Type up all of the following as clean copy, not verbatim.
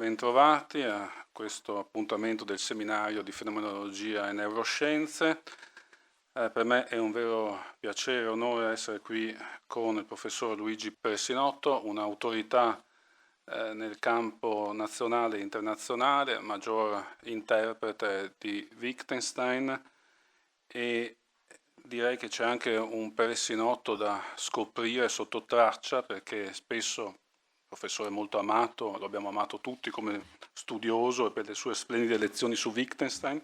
Bentrovati a questo appuntamento del seminario di fenomenologia e neuroscienze. Per me è un vero piacere e onore essere qui con il professor Luigi Peressinotto, un'autorità nel campo nazionale e internazionale, maggior interprete di Wittgenstein, e direi che c'è anche un Peressinotto da scoprire sotto traccia, perché spesso professore molto amato, lo abbiamo amato tutti come studioso e per le sue splendide lezioni su Wittgenstein,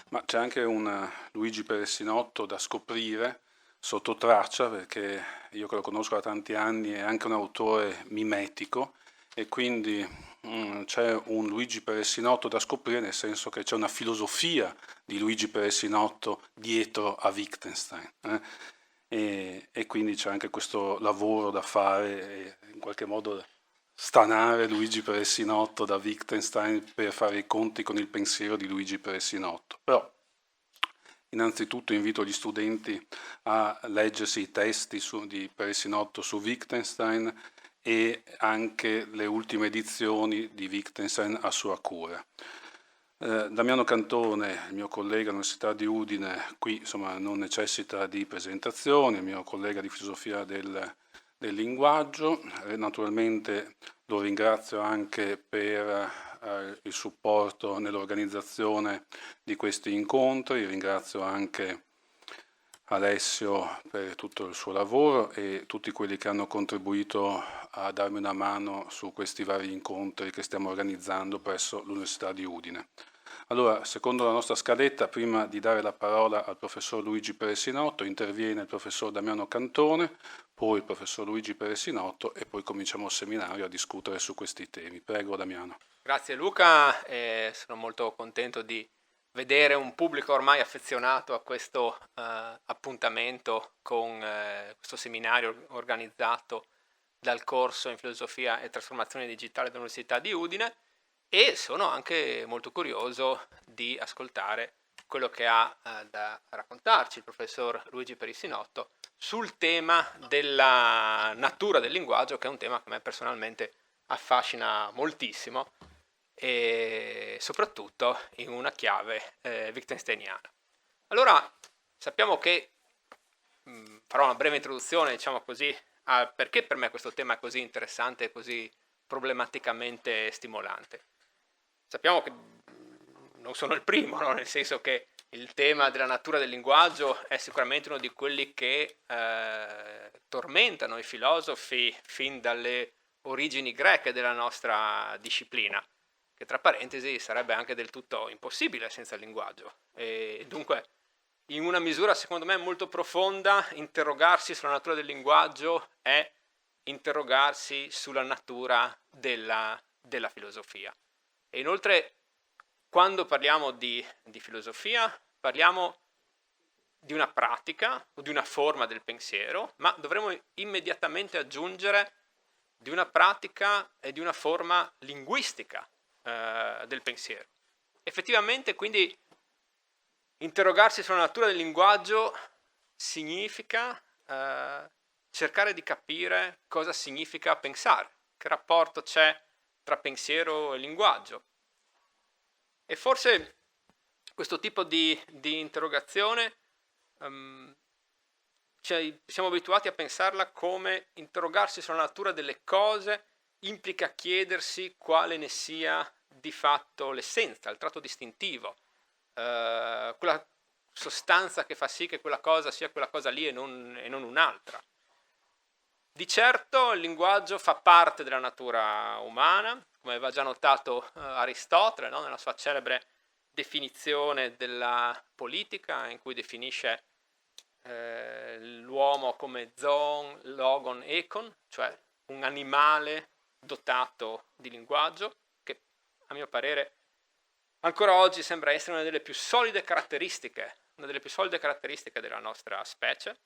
ma c'è anche un Luigi Peressinotto da scoprire sotto traccia, perché io che lo conosco da tanti anni è anche un autore mimetico e quindi c'è un Luigi Peressinotto da scoprire, nel senso che c'è una filosofia di Luigi Peressinotto dietro a Wittgenstein. E quindi c'è anche questo lavoro da fare e in qualche modo stanare Luigi Peressinotto da Wittgenstein per fare i conti con il pensiero di Luigi Peressinotto. Però innanzitutto invito gli studenti a leggersi i testi di Peressinotto su Wittgenstein e anche le ultime edizioni di Wittgenstein a sua cura. Damiano Cantone, il mio collega all'Università di Udine, qui insomma non necessita di presentazioni, il mio collega di filosofia del linguaggio. Naturalmente lo ringrazio anche per il supporto nell'organizzazione di questi incontri, ringrazio anche Alessio per tutto il suo lavoro e tutti quelli che hanno contribuito a darmi una mano su questi vari incontri che stiamo organizzando presso l'Università di Udine. Allora, secondo la nostra scaletta, prima di dare la parola al professor Luigi Peressinotto, interviene il professor Damiano Cantone, poi il professor Luigi Peressinotto e poi cominciamo il seminario a discutere su questi temi. Prego, Damiano. Grazie Luca, sono molto contento di vedere un pubblico ormai affezionato a questo appuntamento con questo seminario organizzato dal corso in filosofia e trasformazione digitale dell'Università di Udine, e sono anche molto curioso di ascoltare quello che ha da raccontarci il professor Luigi Peressinotto sul tema della natura del linguaggio, che è un tema che a me personalmente affascina moltissimo, e soprattutto in una chiave wittgensteiniana. Allora, sappiamo che farò una breve introduzione, diciamo così, a perché per me questo tema è così interessante e così problematicamente stimolante. Sappiamo che non sono il primo, no? Nel senso che il tema della natura del linguaggio è sicuramente uno di quelli che tormentano i filosofi fin dalle origini greche della nostra disciplina, che tra parentesi sarebbe anche del tutto impossibile senza il linguaggio. E dunque, in una misura secondo me molto profonda, interrogarsi sulla natura del linguaggio è interrogarsi sulla natura della filosofia. E inoltre, quando parliamo di filosofia, parliamo di una pratica o di una forma del pensiero, ma dovremmo immediatamente aggiungere di una pratica e di una forma linguistica del pensiero. Effettivamente, quindi, interrogarsi sulla natura del linguaggio significa cercare di capire cosa significa pensare, che rapporto c'è tra pensiero e linguaggio. E forse questo tipo di interrogazione siamo abituati a pensarla come interrogarsi sulla natura delle cose implica chiedersi quale ne sia di fatto l'essenza, il tratto distintivo, quella sostanza che fa sì che quella cosa sia quella cosa lì e non un'altra. Di certo il linguaggio fa parte della natura umana, come aveva già notato Aristotele, no? Nella sua celebre definizione della politica, in cui definisce l'uomo come zoon, logon, econ, cioè un animale dotato di linguaggio, che a mio parere ancora oggi sembra essere una delle più solide caratteristiche della nostra specie.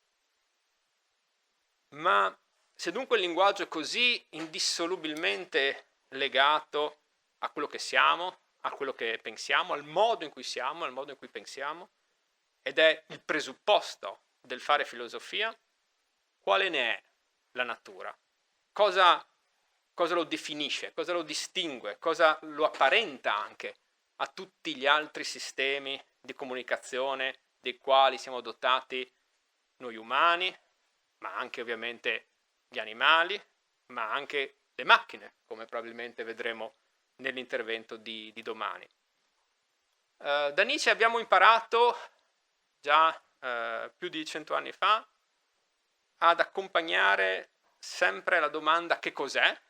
Ma se dunque il linguaggio è così indissolubilmente legato a quello che siamo, a quello che pensiamo, al modo in cui siamo, al modo in cui pensiamo, ed è il presupposto del fare filosofia, quale ne è la natura? Cosa cosa lo definisce, cosa lo distingue, cosa lo apparenta anche a tutti gli altri sistemi di comunicazione dei quali siamo dotati noi umani, ma anche ovviamente gli animali, ma anche le macchine, come probabilmente vedremo nell'intervento di domani. Da Nietzsche abbiamo imparato già più di 100 anni fa ad accompagnare sempre la domanda che cos'è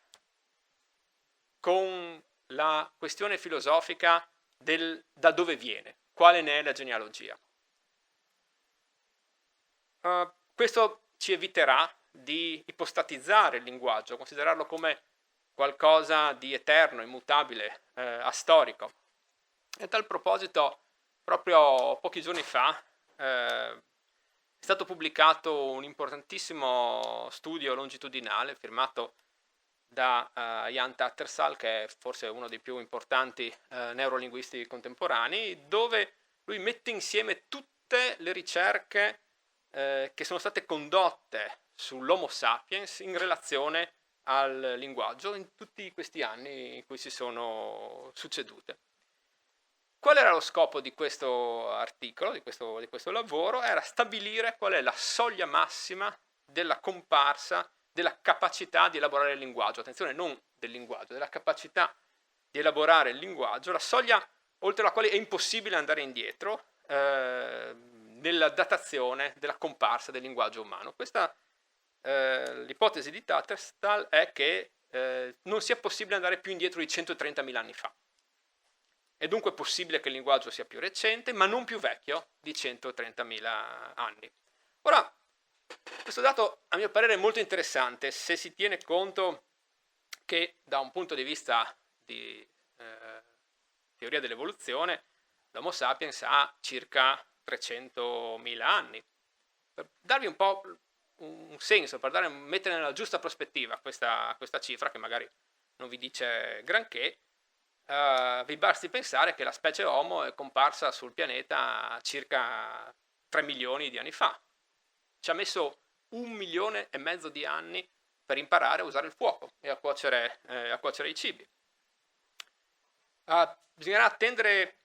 con la questione filosofica del da dove viene, quale ne è la genealogia. Questo ci eviterà di ipostatizzare il linguaggio, considerarlo come qualcosa di eterno, immutabile, astorico. E a tal proposito, proprio pochi giorni fa, è stato pubblicato un importantissimo studio longitudinale firmato da Jan Tattersall, che è forse uno dei più importanti neurolinguisti contemporanei, dove lui mette insieme tutte le ricerche che sono state condotte sull'Homo sapiens in relazione al linguaggio in tutti questi anni in cui si sono succedute. Qual era lo scopo di questo articolo, di questo lavoro? Era stabilire qual è la soglia massima della comparsa della capacità di elaborare il linguaggio. Attenzione, non del linguaggio, della capacità di elaborare il linguaggio, la soglia oltre la quale è impossibile andare indietro nella datazione della comparsa del linguaggio umano. Questa l'ipotesi di Tattersall è che non sia possibile andare più indietro di 130.000 anni fa. È dunque possibile che il linguaggio sia più recente, ma non più vecchio di 130.000 anni. Ora, questo dato a mio parere è molto interessante se si tiene conto che da un punto di vista di teoria dell'evoluzione l'Homo sapiens ha circa 300.000 anni. Per darvi un po' un senso, per mettere nella giusta prospettiva questa cifra, che magari non vi dice granché, vi basti pensare che la specie Homo è comparsa sul pianeta circa 3 milioni di anni fa. Ci ha messo 1,5 milioni di anni per imparare a usare il fuoco e a cuocere i cibi. Bisognerà attendere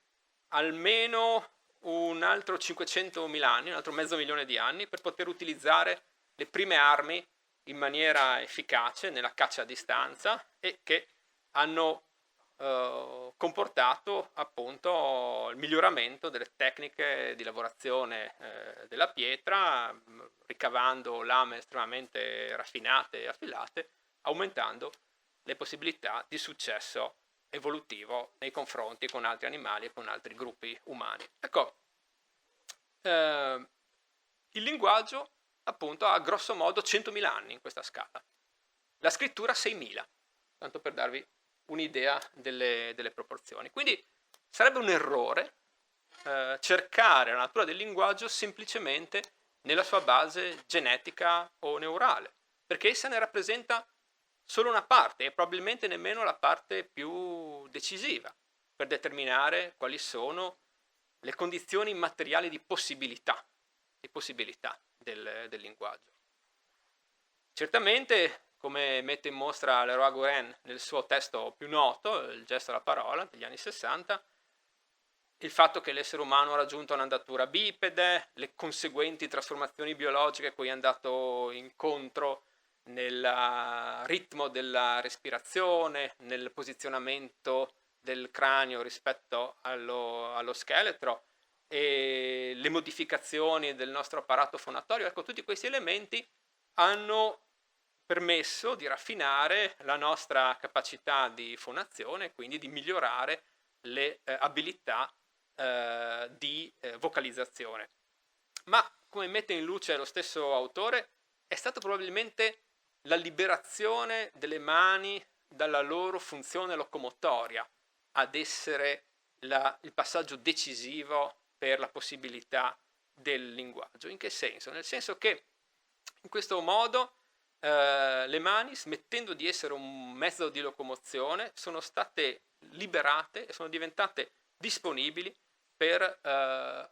almeno un altro 500.000 anni, un altro mezzo milione di anni, per poter utilizzare le prime armi in maniera efficace nella caccia a distanza e che hanno comportato appunto il miglioramento delle tecniche di lavorazione della pietra, ricavando lame estremamente raffinate e affilate, aumentando le possibilità di successo evolutivo nei confronti con altri animali e con altri gruppi umani. Ecco, il linguaggio appunto ha grosso modo 100.000 anni in questa scala, la scrittura 6.000, tanto per darvi un'idea delle proporzioni. Quindi sarebbe un errore cercare la natura del linguaggio semplicemente nella sua base genetica o neurale, perché essa ne rappresenta solo una parte e probabilmente nemmeno la parte più decisiva per determinare quali sono le condizioni materiali di possibilità del linguaggio. Certamente, come mette in mostra Leroi-Gourhan nel suo testo più noto, Il gesto alla parola, degli anni 60, il fatto che l'essere umano ha raggiunto un'andatura bipede, le conseguenti trasformazioni biologiche a cui è andato incontro nel ritmo della respirazione, nel posizionamento del cranio rispetto allo scheletro e le modificazioni del nostro apparato fonatorio, ecco, tutti questi elementi hanno permesso di raffinare la nostra capacità di fonazione e quindi di migliorare le abilità di vocalizzazione. Ma, come mette in luce lo stesso autore, è stata probabilmente la liberazione delle mani dalla loro funzione locomotoria ad essere il passaggio decisivo per la possibilità del linguaggio. In che senso? Nel senso che in questo modo le mani, smettendo di essere un mezzo di locomozione, sono state liberate e sono diventate disponibili per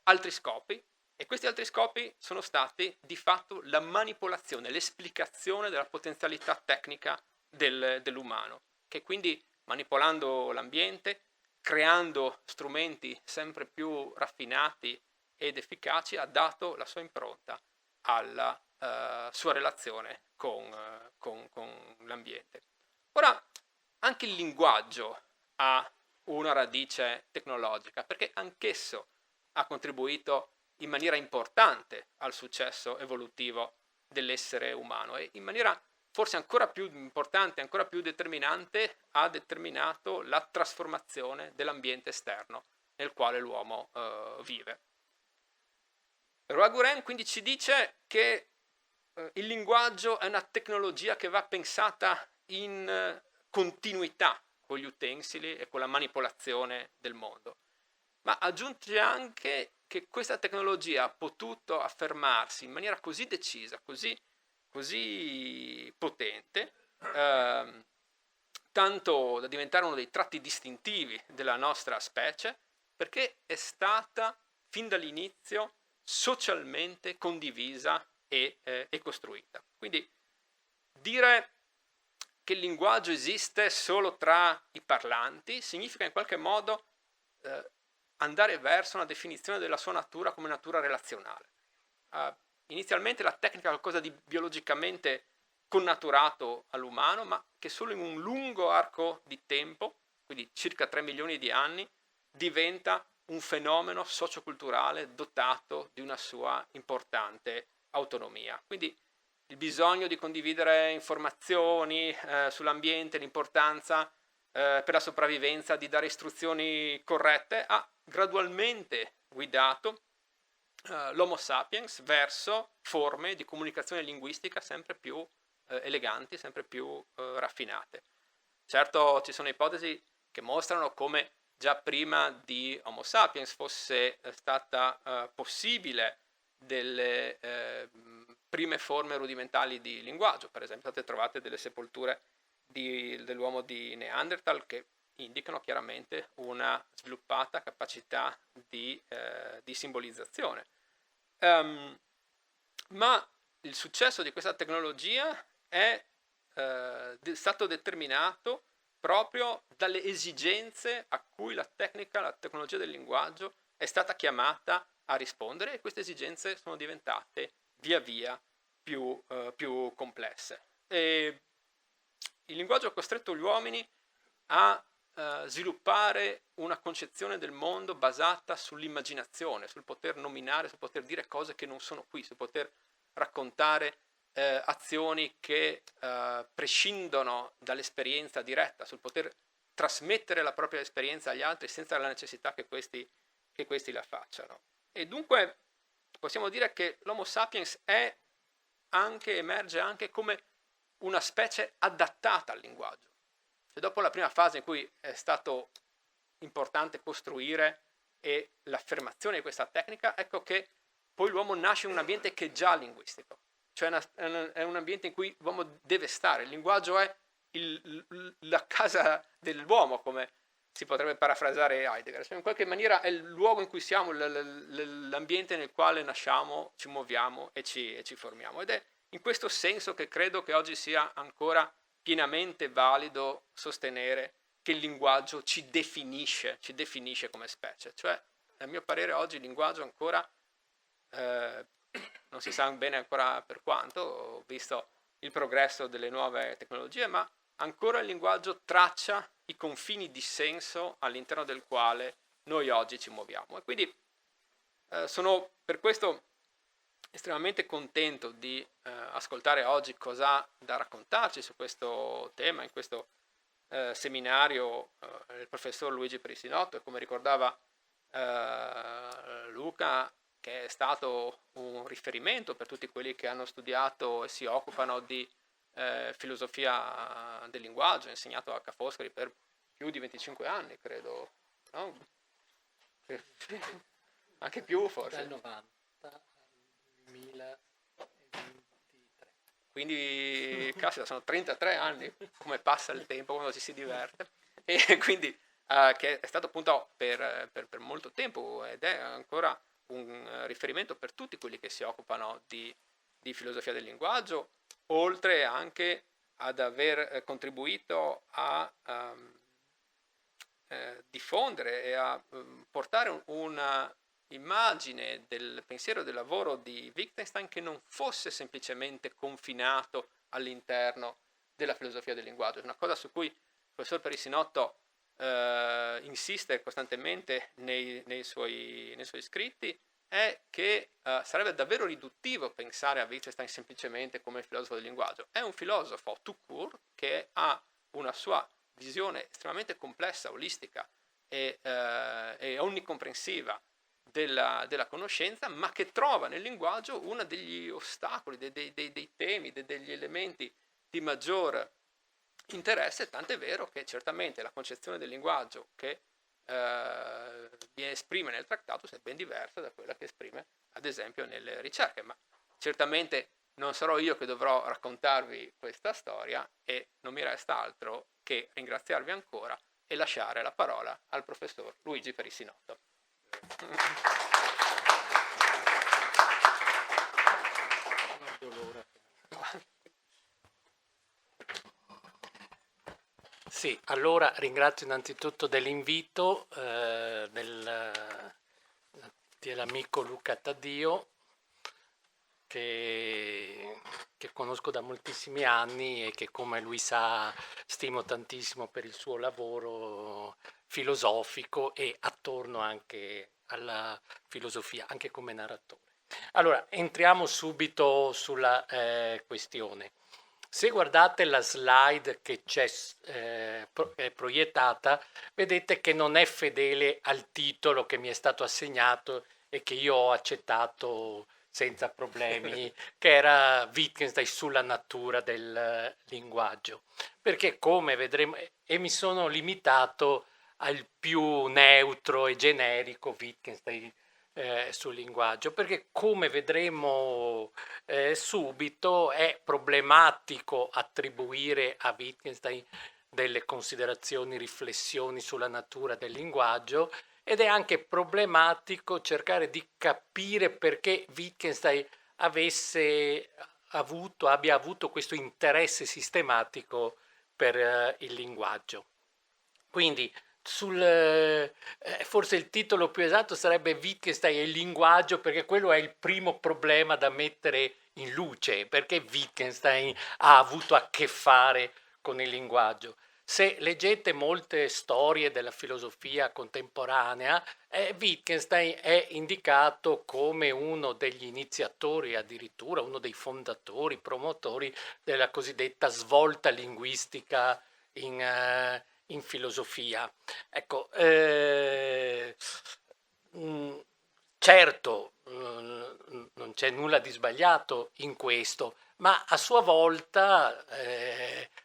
altri scopi, e questi altri scopi sono stati di fatto la manipolazione, l'esplicazione della potenzialità tecnica dell'umano, che quindi manipolando l'ambiente, creando strumenti sempre più raffinati ed efficaci, ha dato la sua impronta alla sua relazione con l'ambiente. Ora, anche il linguaggio ha una radice tecnologica, perché anch'esso ha contribuito in maniera importante al successo evolutivo dell'essere umano e in maniera forse ancora più importante, ancora più determinante, ha determinato la trasformazione dell'ambiente esterno nel quale l'uomo vive. Roy Guren quindi ci dice che il linguaggio è una tecnologia che va pensata in continuità con gli utensili e con la manipolazione del mondo, ma aggiunge anche che questa tecnologia ha potuto affermarsi in maniera così decisa, così potente, tanto da diventare uno dei tratti distintivi della nostra specie, perché è stata fin dall'inizio socialmente condivisa e costruita. Quindi dire che il linguaggio esiste solo tra i parlanti significa in qualche modo andare verso una definizione della sua natura come natura relazionale. Inizialmente la tecnica è qualcosa di biologicamente connaturato all'umano, ma che solo in un lungo arco di tempo, quindi circa 3 milioni di anni, diventa un fenomeno socioculturale dotato di una sua importante autonomia. Quindi il bisogno di condividere informazioni sull'ambiente, l'importanza per la sopravvivenza di dare istruzioni corrette ha gradualmente guidato l'Homo sapiens verso forme di comunicazione linguistica sempre più eleganti, sempre più raffinate. Certo ci sono ipotesi che mostrano come già prima di Homo sapiens fosse stata possibile delle prime forme rudimentali di linguaggio, per esempio state trovate delle sepolture dell'uomo di Neanderthal che indicano chiaramente una sviluppata capacità di simbolizzazione. Ma il successo di questa tecnologia è stato determinato proprio dalle esigenze a cui la tecnologia del linguaggio è stata chiamata a rispondere, e queste esigenze sono diventate via via più complesse. E il linguaggio ha costretto gli uomini a sviluppare una concezione del mondo basata sull'immaginazione, sul poter nominare, sul poter dire cose che non sono qui, sul poter raccontare azioni che prescindono dall'esperienza diretta, sul poter trasmettere la propria esperienza agli altri senza la necessità che questi la facciano. E dunque possiamo dire che l'Homo sapiens emerge anche come una specie adattata al linguaggio. Cioè, dopo la prima fase in cui è stato importante costruire e l'affermazione di questa tecnica, ecco che poi l'uomo nasce in un ambiente che è già linguistico, cioè è un ambiente in cui l'uomo deve stare. Il linguaggio è la casa dell'uomo, come si potrebbe parafrasare Heidegger, cioè in qualche maniera è il luogo in cui siamo, l'ambiente nel quale nasciamo, ci muoviamo e ci formiamo, ed è in questo senso che credo che oggi sia ancora pienamente valido sostenere che il linguaggio ci definisce come specie. Cioè, a mio parere oggi il linguaggio ancora non si sa bene ancora per quanto, visto il progresso delle nuove tecnologie, ma ancora il linguaggio traccia i confini di senso all'interno del quale noi oggi ci muoviamo. E quindi sono per questo estremamente contento di ascoltare oggi cosa ha da raccontarci su questo tema, in questo seminario il professor Luigi Perissinotto, e come ricordava Luca, che è stato un riferimento per tutti quelli che hanno studiato e si occupano di filosofia del linguaggio, ha insegnato a Ca' Foscari per più di 25 anni, credo, no? Anche più forse. Dal 90 al 2023. Quindi, caspita, sono 33 anni, come passa il tempo quando ci si diverte. E quindi, che è stato appunto per molto tempo ed è ancora un riferimento per tutti quelli che si occupano di filosofia del linguaggio, oltre anche ad aver contribuito a diffondere e a portare una immagine del pensiero del lavoro di Wittgenstein che non fosse semplicemente confinato all'interno della filosofia del linguaggio. Una cosa su cui il professor Perissinotto insiste costantemente nei suoi scritti è che sarebbe davvero riduttivo pensare a Wittgenstein semplicemente come filosofo del linguaggio. È un filosofo tout court che ha una sua visione estremamente complessa, olistica e onnicomprensiva della conoscenza, ma che trova nel linguaggio uno degli ostacoli, dei temi, degli elementi di maggior interesse, tant'è vero che certamente la concezione del linguaggio che esprime nel trattato è ben diversa da quella che esprime ad esempio nelle ricerche, ma certamente non sarò io che dovrò raccontarvi questa storia e non mi resta altro che ringraziarvi ancora e lasciare la parola al professor Luigi Perissinotto. Sì, allora ringrazio innanzitutto dell'invito dell'amico Luca Taddio che conosco da moltissimi anni e che, come lui sa, stimo tantissimo per il suo lavoro filosofico e attorno anche alla filosofia, anche come narratore. Allora, entriamo subito sulla questione. Se guardate la slide che è proiettata, vedete che non è fedele al titolo che mi è stato assegnato e che io ho accettato senza problemi, che era Wittgenstein sulla natura del linguaggio. Perché, come vedremo, e mi sono limitato al più neutro e generico Wittgenstein sul linguaggio, perché come vedremo subito è problematico attribuire a Wittgenstein delle considerazioni, riflessioni sulla natura del linguaggio, ed è anche problematico cercare di capire perché Wittgenstein abbia avuto questo interesse sistematico per il linguaggio. Quindi forse il titolo più esatto sarebbe Wittgenstein e il linguaggio, perché quello è il primo problema da mettere in luce, perché Wittgenstein ha avuto a che fare con il linguaggio. Se leggete molte storie della filosofia contemporanea, Wittgenstein è indicato come uno degli iniziatori, addirittura uno dei fondatori, promotori della cosiddetta svolta linguistica in filosofia. Ecco, certo, non c'è nulla di sbagliato in questo, ma a sua volta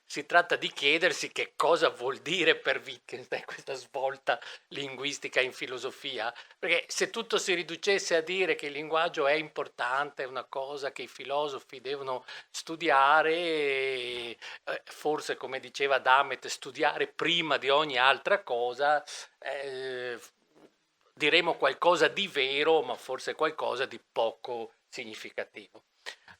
si tratta di chiedersi che cosa vuol dire per Wittgenstein questa svolta linguistica in filosofia, perché se tutto si riducesse a dire che il linguaggio è importante, è una cosa che i filosofi devono studiare, forse come diceva Dammit, studiare prima di ogni altra cosa, diremo qualcosa di vero, ma forse qualcosa di poco significativo.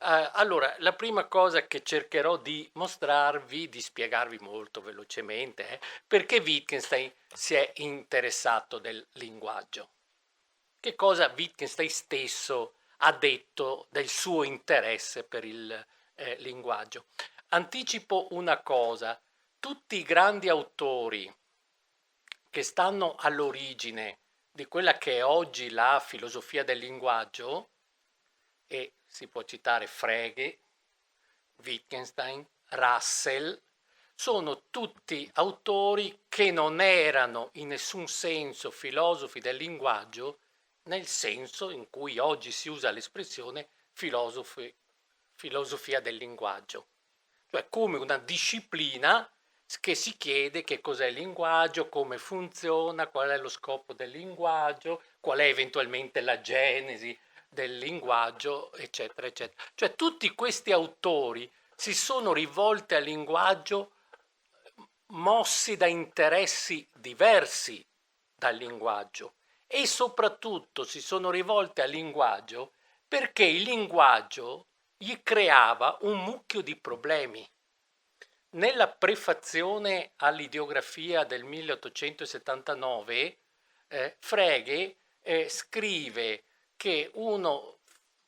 Allora, la prima cosa che cercherò di mostrarvi, di spiegarvi molto velocemente, è perché Wittgenstein si è interessato del linguaggio. Che cosa Wittgenstein stesso ha detto del suo interesse per il linguaggio. Anticipo una cosa: tutti i grandi autori che stanno all'origine di quella che è oggi la filosofia del linguaggio, e si può citare Frege, Wittgenstein, Russell, sono tutti autori che non erano in nessun senso filosofi del linguaggio, nel senso in cui oggi si usa l'espressione filosofia del linguaggio, cioè come una disciplina che si chiede che cos'è il linguaggio, come funziona, qual è lo scopo del linguaggio, qual è eventualmente la genesi del linguaggio, eccetera, eccetera. Cioè tutti questi autori si sono rivolti al linguaggio mossi da interessi diversi dal linguaggio e soprattutto si sono rivolti al linguaggio perché il linguaggio gli creava un mucchio di problemi. nella prefazione all'ideografia del 1879, Frege scrive che uno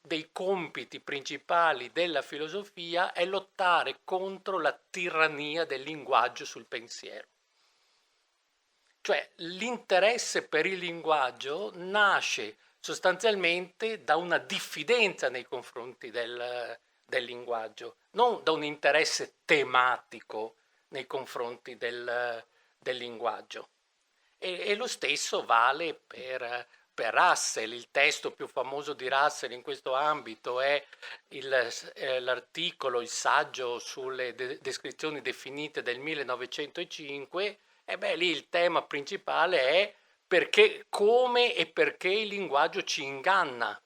dei compiti principali della filosofia è lottare contro la tirannia del linguaggio sul pensiero. Cioè l'interesse per il linguaggio nasce sostanzialmente da una diffidenza nei confronti del linguaggio, non da un interesse tematico nei confronti del linguaggio. E lo stesso vale per Russell. Il testo più famoso di Russell in questo ambito è l'articolo, il saggio sulle descrizioni definite del 1905. E beh, lì il tema principale è come e perché il linguaggio ci inganna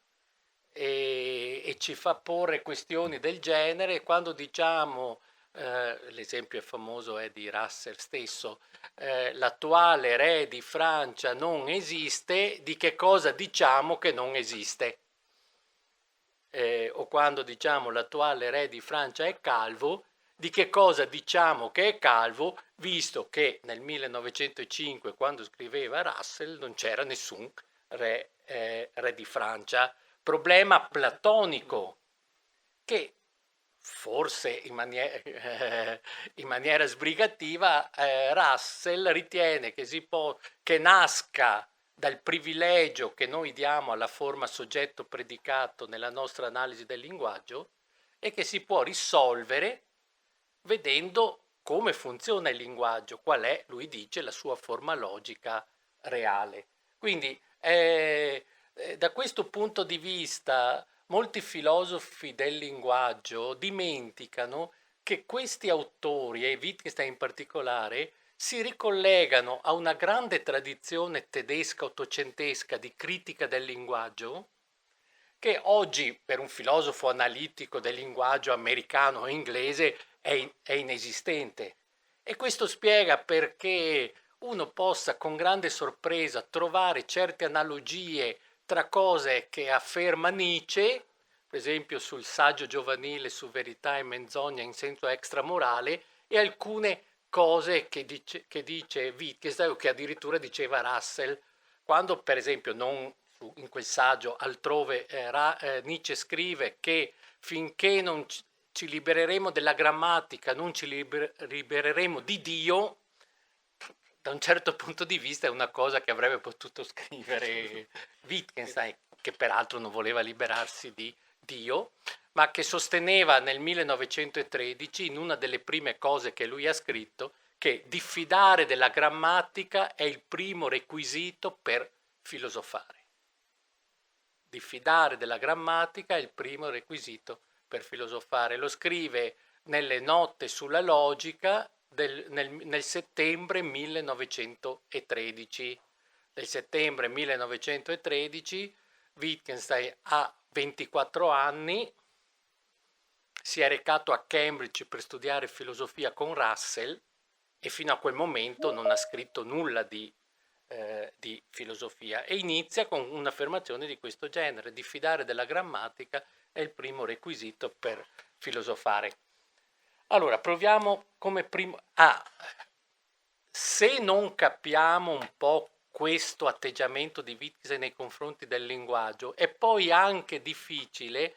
e ci fa porre questioni del genere. Quando diciamo, l'esempio famoso è di Russell stesso, l'attuale re di Francia non esiste, di che cosa diciamo che non esiste? O quando diciamo l'attuale re di Francia è calvo, di che cosa diciamo che è calvo, visto che nel 1905, quando scriveva Russell, non c'era nessun re di Francia. Problema platonico che forse in maniera sbrigativa Russell ritiene che nasca dal privilegio che noi diamo alla forma soggetto predicato nella nostra analisi del linguaggio e che si può risolvere vedendo come funziona il linguaggio, qual è, lui dice, la sua forma logica reale. Quindi da questo punto di vista molti filosofi del linguaggio dimenticano che questi autori, e Wittgenstein in particolare, si ricollegano a una grande tradizione tedesca ottocentesca di critica del linguaggio, che oggi per un filosofo analitico del linguaggio americano o inglese è inesistente. E questo spiega perché uno possa con grande sorpresa trovare certe analogie tra cose che afferma Nietzsche, per esempio sul saggio giovanile su verità e menzogna in senso extramorale, e alcune cose che dice Wittgenstein o che addirittura diceva Russell, quando per esempio in quel saggio altrove Nietzsche scrive che finché non ci libereremo della grammatica, non ci libereremo di Dio. Da un certo punto di vista è una cosa che avrebbe potuto scrivere Wittgenstein, che peraltro non voleva liberarsi di Dio, ma che sosteneva nel 1913, in una delle prime cose che lui ha scritto, che diffidare della grammatica è il primo requisito per filosofare. Diffidare della grammatica è il primo requisito per filosofare. Lo scrive nelle note sulla logica nel settembre 1913. Nel settembre 1913 Wittgenstein ha 24 anni, si è recato a Cambridge per studiare filosofia con Russell e fino a quel momento non ha scritto nulla di filosofia, e inizia con un'affermazione di questo genere: diffidare della grammatica è il primo requisito per filosofare. Allora, proviamo come primo se non capiamo un po' questo atteggiamento di Wittgenstein nei confronti del linguaggio, è poi anche difficile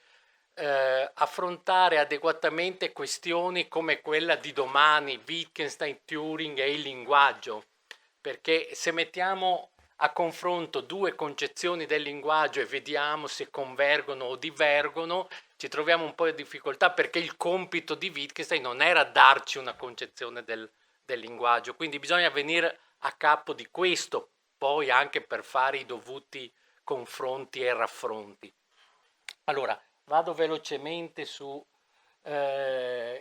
affrontare adeguatamente questioni come quella di domani, Wittgenstein, Turing e il linguaggio, perché se mettiamo a confronto due concezioni del linguaggio e vediamo se convergono o divergono, ci troviamo un po' di difficoltà, perché il compito di Wittgenstein non era darci una concezione del linguaggio, quindi bisogna venire a capo di questo, poi anche per fare i dovuti confronti e raffronti. Allora, vado velocemente su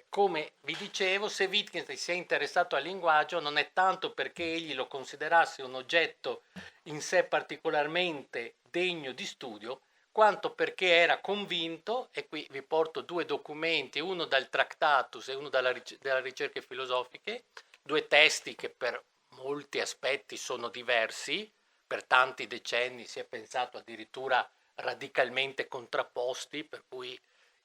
come vi dicevo, se Wittgenstein si è interessato al linguaggio non è tanto perché egli lo considerasse un oggetto in sé particolarmente degno di studio, quanto perché era convinto, e qui vi porto due documenti, uno dal Tractatus e uno dalla Ricerche Filosofiche, due testi che per molti aspetti sono diversi, per tanti decenni si è pensato addirittura radicalmente contrapposti, per cui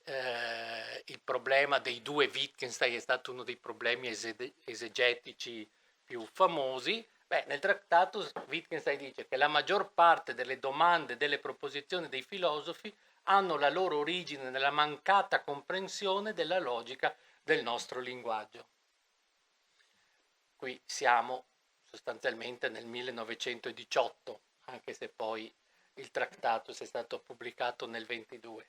il problema dei due Wittgenstein è stato uno dei problemi esegetici più famosi. Nel trattato Wittgenstein dice che la maggior parte delle domande e delle proposizioni dei filosofi hanno la loro origine nella mancata comprensione della logica del nostro linguaggio. Qui siamo sostanzialmente nel 1918, anche se poi il trattato è stato pubblicato nel 22.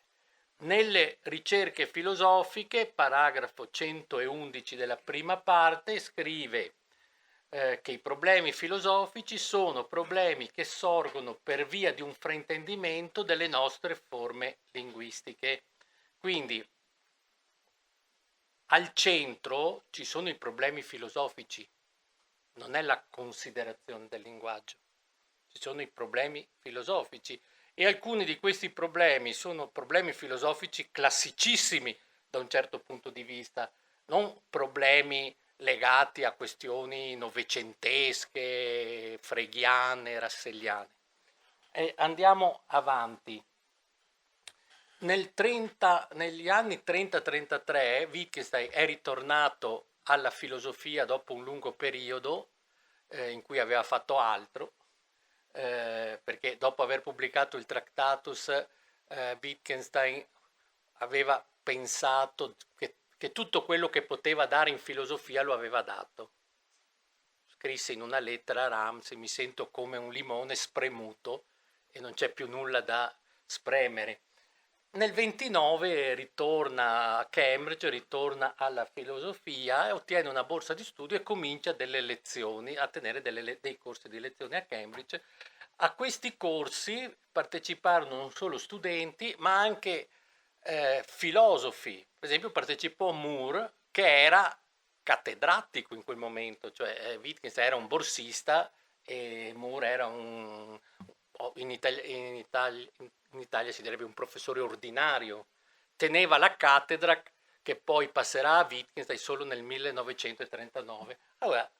Nelle ricerche filosofiche, paragrafo 111 della prima parte, scrive che i problemi filosofici sono problemi che sorgono per via di un fraintendimento delle nostre forme linguistiche. Quindi al centro ci sono i problemi filosofici, non è la considerazione del linguaggio, ci sono i problemi filosofici e alcuni di questi problemi sono problemi filosofici classicissimi da un certo punto di vista, non problemi legati a questioni novecentesche, freghiane, rasselliane. E andiamo avanti. Negli anni 30-33 Wittgenstein è ritornato alla filosofia dopo un lungo periodo in cui aveva fatto altro, perché dopo aver pubblicato il Tractatus Wittgenstein aveva pensato che tutto quello che poteva dare in filosofia lo aveva dato. Scrisse in una lettera a Ramsay: mi sento come un limone spremuto e non c'è più nulla da spremere. Nel 29 ritorna a Cambridge, ritorna alla filosofia e ottiene una borsa di studio e comincia delle lezioni, a tenere dei corsi di lezioni a Cambridge. A questi corsi parteciparono non solo studenti ma anche filosofi. Per esempio partecipò Moore, che era cattedratico in quel momento, cioè Wittgenstein era un borsista e Moore era in Italia si direbbe un professore ordinario, teneva la cattedra che poi passerà a Wittgenstein solo nel 1939. Allora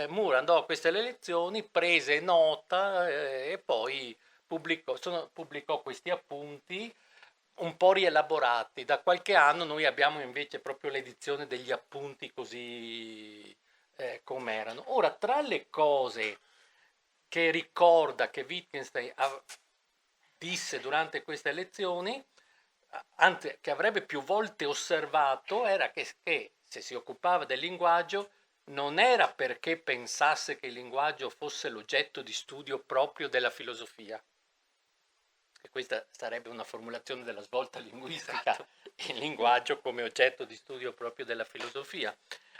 Moore andò a queste lezioni, prese nota e poi pubblicò questi appunti un po' rielaborati. Da qualche anno noi abbiamo invece proprio l'edizione degli appunti così come erano. Ora, tra le cose che ricorda che Wittgenstein disse durante queste lezioni, anzi che avrebbe più volte osservato, era che se si occupava del linguaggio non era perché pensasse che il linguaggio fosse l'oggetto di studio proprio della filosofia, e questa sarebbe una formulazione della svolta linguistica, esatto. Il linguaggio come oggetto di studio proprio della filosofia,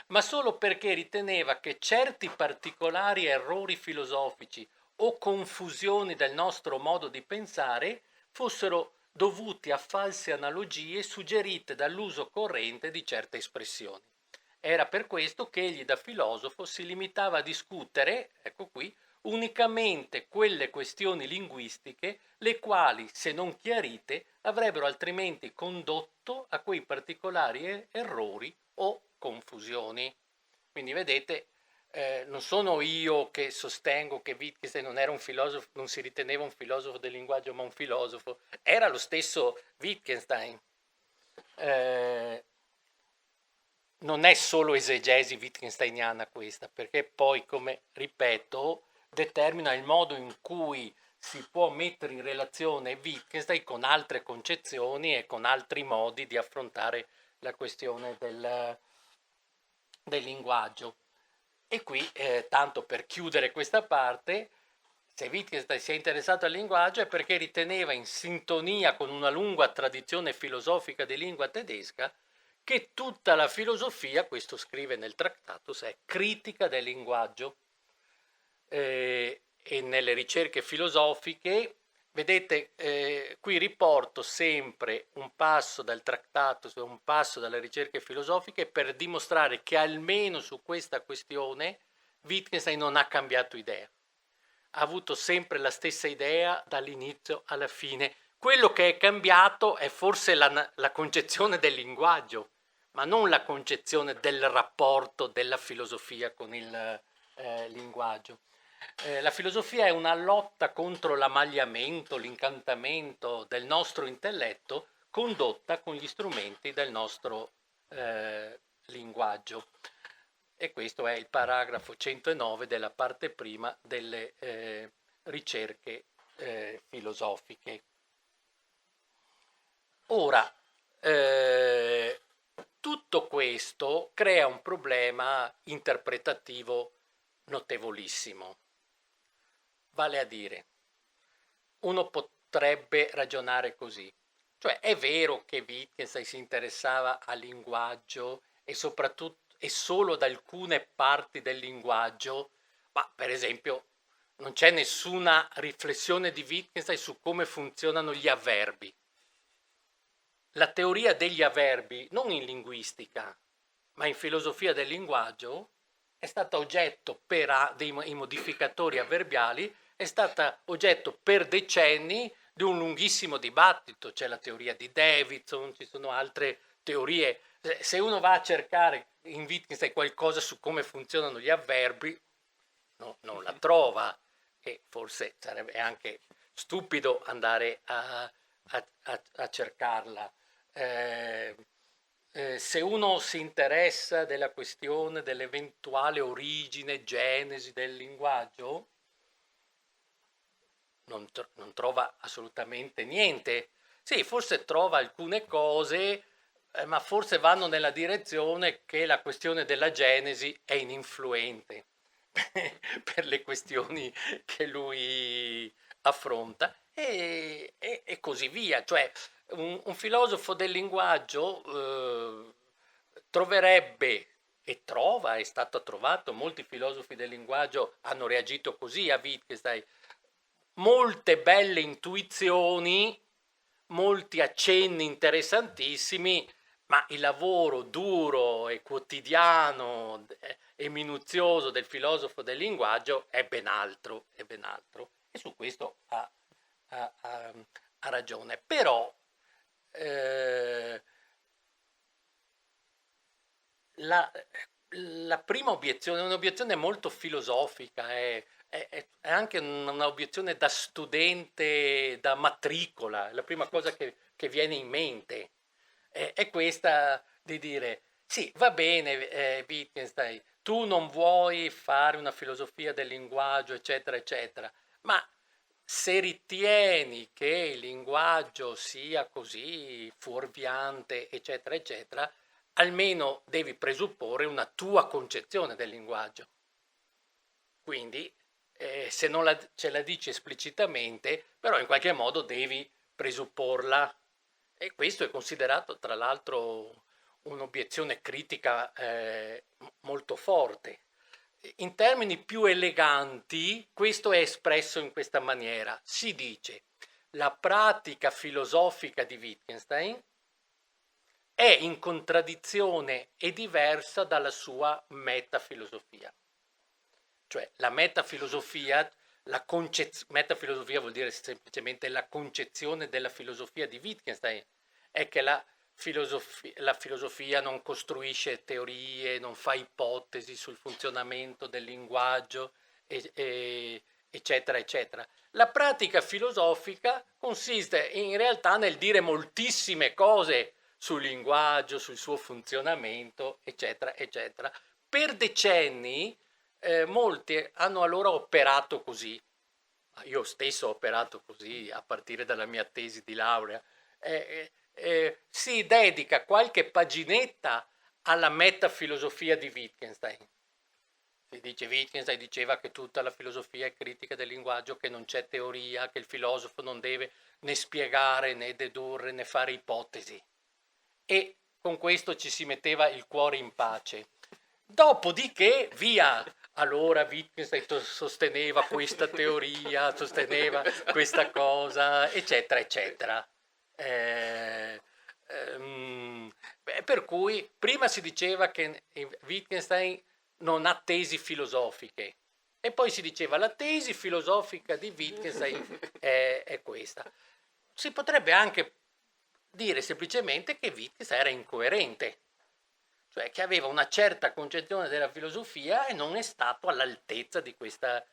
ma solo perché riteneva che certi particolari errori filosofici o confusioni del nostro modo di pensare fossero dovuti a false analogie suggerite dall'uso corrente di certe espressioni. Era per questo che egli da filosofo si limitava a discutere, ecco qui, unicamente quelle questioni linguistiche le quali, se non chiarite, avrebbero altrimenti condotto a quei particolari errori o confusioni. Quindi vedete, non sono io che sostengo che Wittgenstein non era un filosofo, non si riteneva un filosofo del linguaggio, ma un filosofo. Era lo stesso Wittgenstein. Non è solo esegesi wittgensteiniana questa, perché poi, come ripeto, determina il modo in cui si può mettere in relazione Wittgenstein con altre concezioni e con altri modi di affrontare la questione del linguaggio. E qui, tanto per chiudere questa parte, se Wittgenstein si è interessato al linguaggio è perché riteneva in sintonia con una lunga tradizione filosofica di lingua tedesca che tutta la filosofia, questo scrive nel Tractatus, è critica del linguaggio. E nelle ricerche filosofiche, vedete, qui riporto sempre un passo dal Tractatus, un passo dalle ricerche filosofiche per dimostrare che almeno su questa questione Wittgenstein non ha cambiato idea. Ha avuto sempre la stessa idea dall'inizio alla fine. Quello che è cambiato è forse la concezione del linguaggio, ma non la concezione del rapporto della filosofia con il linguaggio. La filosofia è una lotta contro l'ammagliamento, l'incantamento del nostro intelletto condotta con gli strumenti del nostro linguaggio. E questo è il paragrafo 109 della parte prima delle ricerche filosofiche. Ora, tutto questo crea un problema interpretativo notevolissimo. Vale a dire, uno potrebbe ragionare così. Cioè, è vero che Wittgenstein si interessava al linguaggio e soprattutto e solo ad alcune parti del linguaggio, ma per esempio non c'è nessuna riflessione di Wittgenstein su come funzionano gli avverbi. La teoria degli avverbi, non in linguistica, ma in filosofia del linguaggio, è stata oggetto dei modificatori avverbiali, è stata oggetto per decenni di un lunghissimo dibattito. C'è la teoria di Davidson, ci sono altre teorie. Se uno va a cercare in Wittgenstein qualcosa su come funzionano gli avverbi, non la trova, e forse sarebbe anche stupido andare a cercarla. Se uno si interessa della questione dell'eventuale origine, genesi del linguaggio, non trova assolutamente niente. Sì, forse trova alcune cose, ma forse vanno nella direzione che la questione della genesi è ininfluente per le questioni che lui affronta e così via. Cioè, un filosofo del linguaggio troverebbe e trova, è stato trovato, molti filosofi del linguaggio hanno reagito così a Wittgenstein, molte belle intuizioni, molti accenni interessantissimi, ma il lavoro duro e quotidiano e minuzioso del filosofo del linguaggio è ben altro, e su questo ha ragione. Però la prima obiezione è un'obiezione molto filosofica, è anche un'obiezione da studente, da matricola, la prima cosa che viene in mente è questa di dire, sì, va bene Wittgenstein, tu non vuoi fare una filosofia del linguaggio, eccetera, eccetera, ma se ritieni che il linguaggio sia così fuorviante, eccetera, eccetera, almeno devi presupporre una tua concezione del linguaggio. Quindi, se non ce la dici esplicitamente, però in qualche modo devi presupporla. E questo è considerato, tra l'altro, un'obiezione critica molto forte. In termini più eleganti, questo è espresso in questa maniera. Si dice: la pratica filosofica di Wittgenstein è in contraddizione e diversa dalla sua metafilosofia. Cioè la metafilosofia, metafilosofia vuol dire semplicemente la concezione della filosofia di Wittgenstein, è che la filosofia non costruisce teorie, non fa ipotesi sul funzionamento del linguaggio, eccetera, eccetera. La pratica filosofica consiste in realtà nel dire moltissime cose sul linguaggio, sul suo funzionamento, eccetera, eccetera. Per decenni molti hanno allora operato così. Io stesso ho operato così a partire dalla mia tesi di laurea. Si dedica qualche paginetta alla metafilosofia di Wittgenstein. Si dice Wittgenstein diceva che tutta la filosofia è critica del linguaggio, che non c'è teoria, che il filosofo non deve né spiegare né dedurre né fare ipotesi. E con questo ci si metteva il cuore in pace. Dopodiché, via! Allora Wittgenstein sosteneva questa teoria, sosteneva questa cosa, eccetera, eccetera. Per cui prima si diceva che Wittgenstein non ha tesi filosofiche e poi si diceva la tesi filosofica di Wittgenstein è questa. Si potrebbe anche dire semplicemente che Wittgenstein era incoerente, cioè che aveva una certa concezione della filosofia e non è stato all'altezza di questa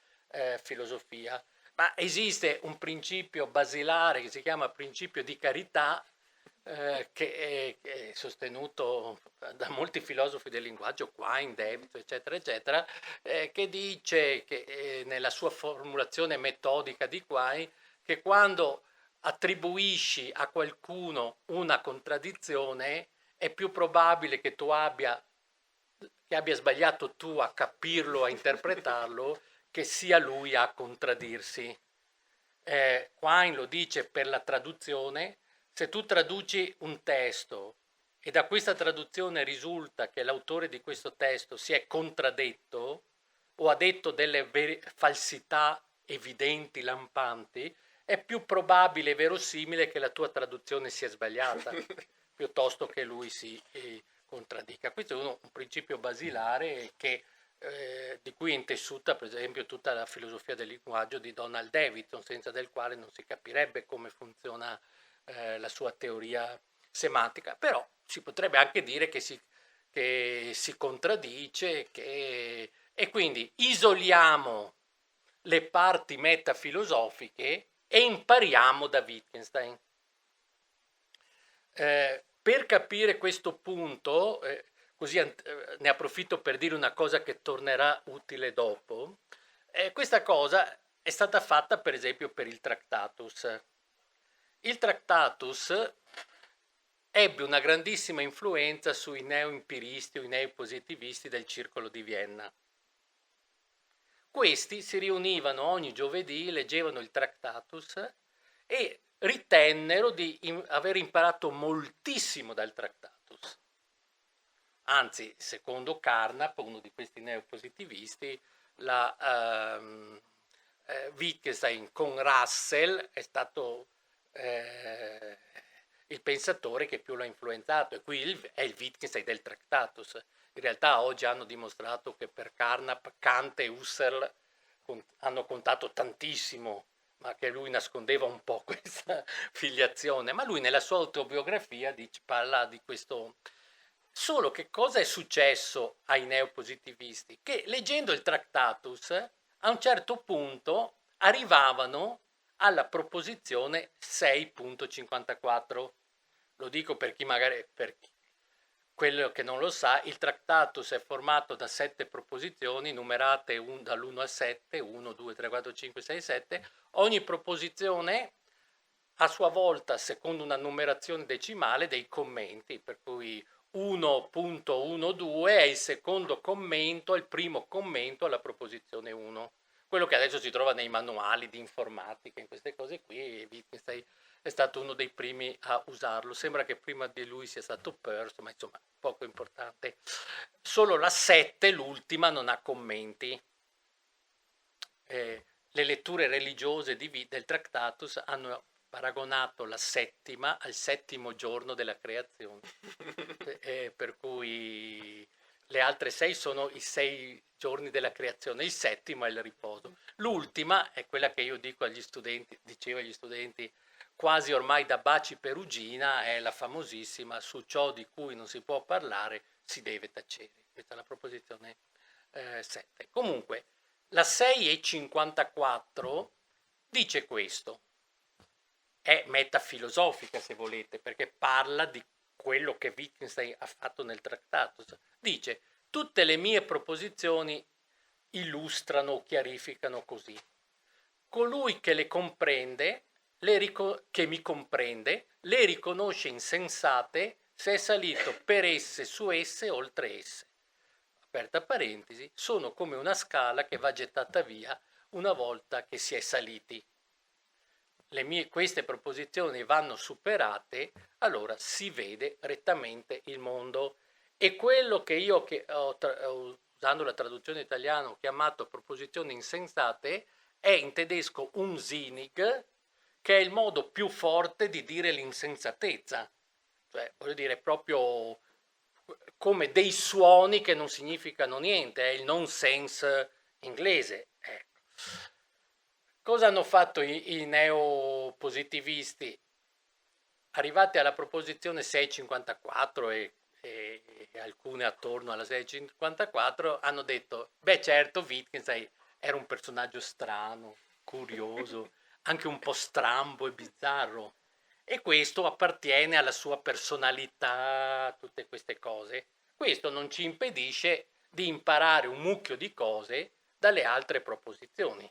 filosofia. Ma esiste un principio basilare che si chiama principio di carità, che è sostenuto da molti filosofi del linguaggio, Quine, David, eccetera, eccetera, che dice che nella sua formulazione metodica di Quine, che quando attribuisci a qualcuno una contraddizione è più probabile che abbia sbagliato tu a capirlo, a interpretarlo, che sia lui a contraddirsi. Quine lo dice per la traduzione: se tu traduci un testo e da questa traduzione risulta che l'autore di questo testo si è contraddetto o ha detto delle falsità evidenti, lampanti, è più probabile e verosimile che la tua traduzione sia sbagliata piuttosto che lui si contraddica. Questo è un principio basilare di cui è intessuta per esempio tutta la filosofia del linguaggio di Donald Davidson, senza del quale non si capirebbe come funziona la sua teoria semantica. Però si potrebbe anche dire che si contraddice, e quindi isoliamo le parti metafilosofiche e impariamo da Wittgenstein. Per capire questo punto, così ne approfitto per dire una cosa che tornerà utile dopo. Questa cosa è stata fatta per esempio per il Tractatus. Il Tractatus ebbe una grandissima influenza sui neoempiristi o i neopositivisti del Circolo di Vienna. Questi si riunivano ogni giovedì, leggevano il Tractatus e ritennero di aver imparato moltissimo dal Tractatus. Anzi, secondo Carnap, uno di questi neopositivisti, Wittgenstein con Russell è stato il pensatore che più l'ha influenzato, e qui è il Wittgenstein del Tractatus. In realtà oggi hanno dimostrato che per Carnap, Kant e Husserl hanno contato tantissimo, ma che lui nascondeva un po' questa filiazione. Ma lui nella sua autobiografia parla di questo. Solo che cosa è successo ai neopositivisti? Che leggendo il Tractatus, a un certo punto arrivavano alla proposizione 6.54. Lo dico per chi magari, per quello che non lo sa, il Tractatus è formato da 7 proposizioni numerate dall'1 al 7, 1, 2, 3, 4, 5, 6, 7. Ogni proposizione a sua volta, secondo una numerazione decimale, dei commenti, per cui 1.12 è il secondo commento, il primo commento alla proposizione 1. Quello che adesso si trova nei manuali di informatica, in queste cose qui, e Wittgenstein è stato uno dei primi a usarlo. Sembra che prima di lui sia stato Peirce, ma insomma poco importante. Solo la 7, l'ultima, non ha commenti. Le letture religiose del Tractatus hanno paragonato la settima al settimo giorno della creazione, per cui le altre 6 sono i 6 giorni della creazione, il settimo è il riposo. L'ultima è quella che io dicevo agli studenti quasi ormai da Baci Perugina, è la famosissima: su ciò di cui non si può parlare si deve tacere. Questa è la proposizione 7. Comunque la 6.54 dice questo. È metafilosofica, se volete, perché parla di quello che Wittgenstein ha fatto nel Tractatus. Dice: tutte le mie proposizioni illustrano o chiarificano così. Colui che le comprende, che mi comprende, le riconosce insensate se è salito per esse, su esse, oltre esse. Aperta parentesi, sono come una scala che va gettata via una volta che si è saliti. Queste proposizioni vanno superate, allora si vede rettamente il mondo. E quello che io, usando la traduzione italiana, ho chiamato proposizioni insensate, è in tedesco Unsinnig, che è il modo più forte di dire l'insensatezza. Cioè, voglio dire, proprio come dei suoni che non significano niente, è il nonsense inglese. Cosa hanno fatto i neopositivisti? Arrivati alla proposizione 654 e alcune attorno alla 654, hanno detto: beh, certo, Wittgenstein era un personaggio strano, curioso, anche un po' strambo e bizzarro, e questo appartiene alla sua personalità, tutte queste cose. Questo non ci impedisce di imparare un mucchio di cose dalle altre proposizioni.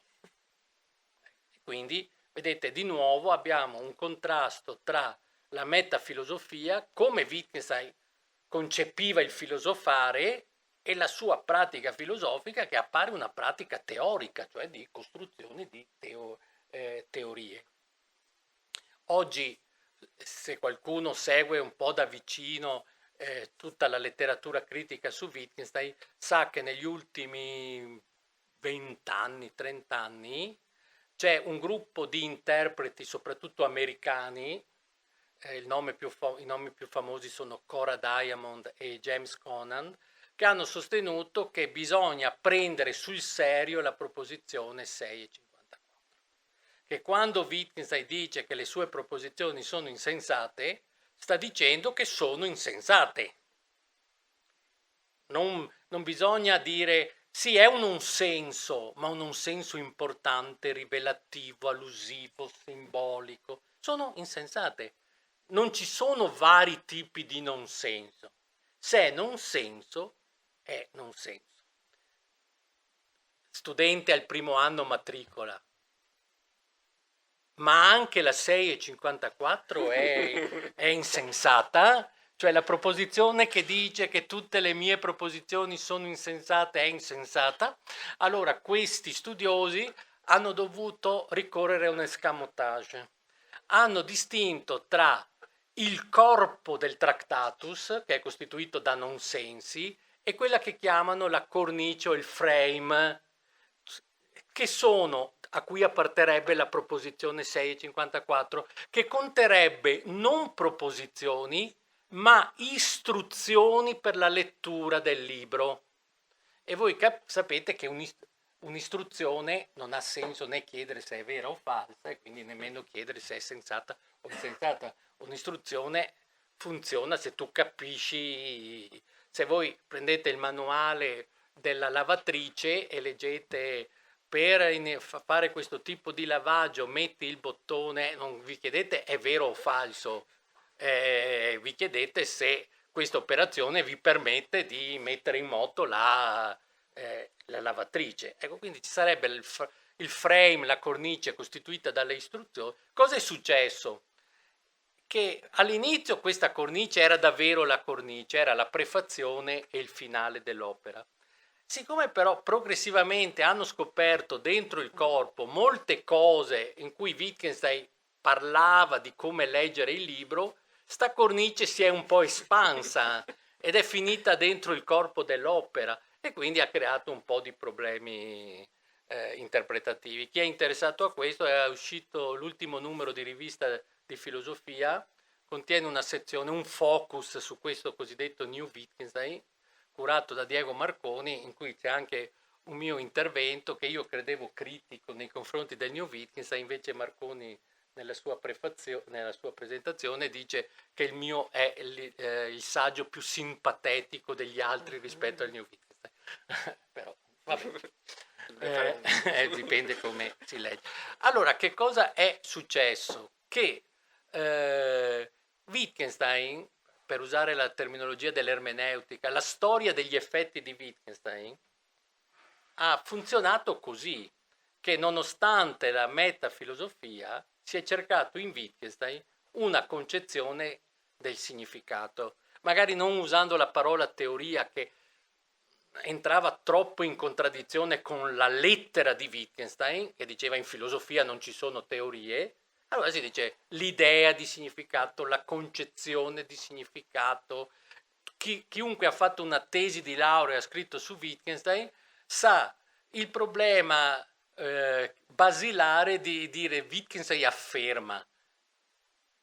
Quindi, vedete, di nuovo abbiamo un contrasto tra la metafilosofia, come Wittgenstein concepiva il filosofare, e la sua pratica filosofica, che appare una pratica teorica, cioè di costruzione di teorie. Oggi, se qualcuno segue un po' da vicino tutta la letteratura critica su Wittgenstein, sa che negli ultimi 20 anni, 30 anni, c'è un gruppo di interpreti, soprattutto americani, i nomi più famosi sono Cora Diamond e James Conant, che hanno sostenuto che bisogna prendere sul serio la proposizione 6 e 54. Che quando Wittgenstein dice che le sue proposizioni sono insensate, sta dicendo che sono insensate. Non bisogna dire sì, è un non senso, ma un non senso importante, rivelativo, allusivo, simbolico. Sono insensate. Non ci sono vari tipi di non senso. Se è non senso, è non senso. Studente al primo anno matricola. Ma anche la 6,54 è insensata? Cioè la proposizione che dice che tutte le mie proposizioni sono insensate è insensata? Allora questi studiosi hanno dovuto ricorrere a un escamotage. Hanno distinto tra il corpo del Tractatus, che è costituito da nonsensi, e quella che chiamano la cornice o il frame, che sono, a cui apparterebbe la proposizione 6,54, che conterrebbe non proposizioni, ma istruzioni per la lettura del libro. E voi sapete che un'istruzione non ha senso né chiedere se è vera o falsa, e quindi nemmeno chiedere se è sensata o insensata. Un'istruzione funziona se tu capisci. Se voi prendete il manuale della lavatrice e leggete per fare questo tipo di lavaggio metti il bottone, non vi chiedete è vero o falso, vi chiedete se questa operazione vi permette di mettere in moto la lavatrice. Ecco, quindi ci sarebbe il frame, la cornice costituita dalle istruzioni. Cosa è successo? Che all'inizio questa cornice era davvero la cornice, era la prefazione e il finale dell'opera. Siccome però progressivamente hanno scoperto dentro il corpo molte cose in cui Wittgenstein parlava di come leggere il libro, sta cornice si è un po' espansa ed è finita dentro il corpo dell'opera e quindi ha creato un po' di problemi interpretativi. Chi è interessato a questo, è uscito l'ultimo numero di rivista di filosofia, contiene una sezione, un focus su questo cosiddetto New Wittgenstein, curato da Diego Marconi, in cui c'è anche un mio intervento che io credevo critico nei confronti del New Wittgenstein, invece Marconi nella sua presentazione dice che il mio è il saggio più simpatetico degli altri rispetto al New Wittgenstein. Però vabbè, dipende come si legge. Allora, che cosa è successo? Che Wittgenstein, per usare la terminologia dell'ermeneutica, la storia degli effetti di Wittgenstein ha funzionato così, che nonostante la metafilosofia si è cercato in Wittgenstein una concezione del significato, magari non usando la parola teoria che entrava troppo in contraddizione con la lettera di Wittgenstein, che diceva in filosofia non ci sono teorie. Allora si dice l'idea di significato, la concezione di significato. Chiunque ha fatto una tesi di laurea e ha scritto su Wittgenstein sa il problema basilare di dire Wittgenstein afferma,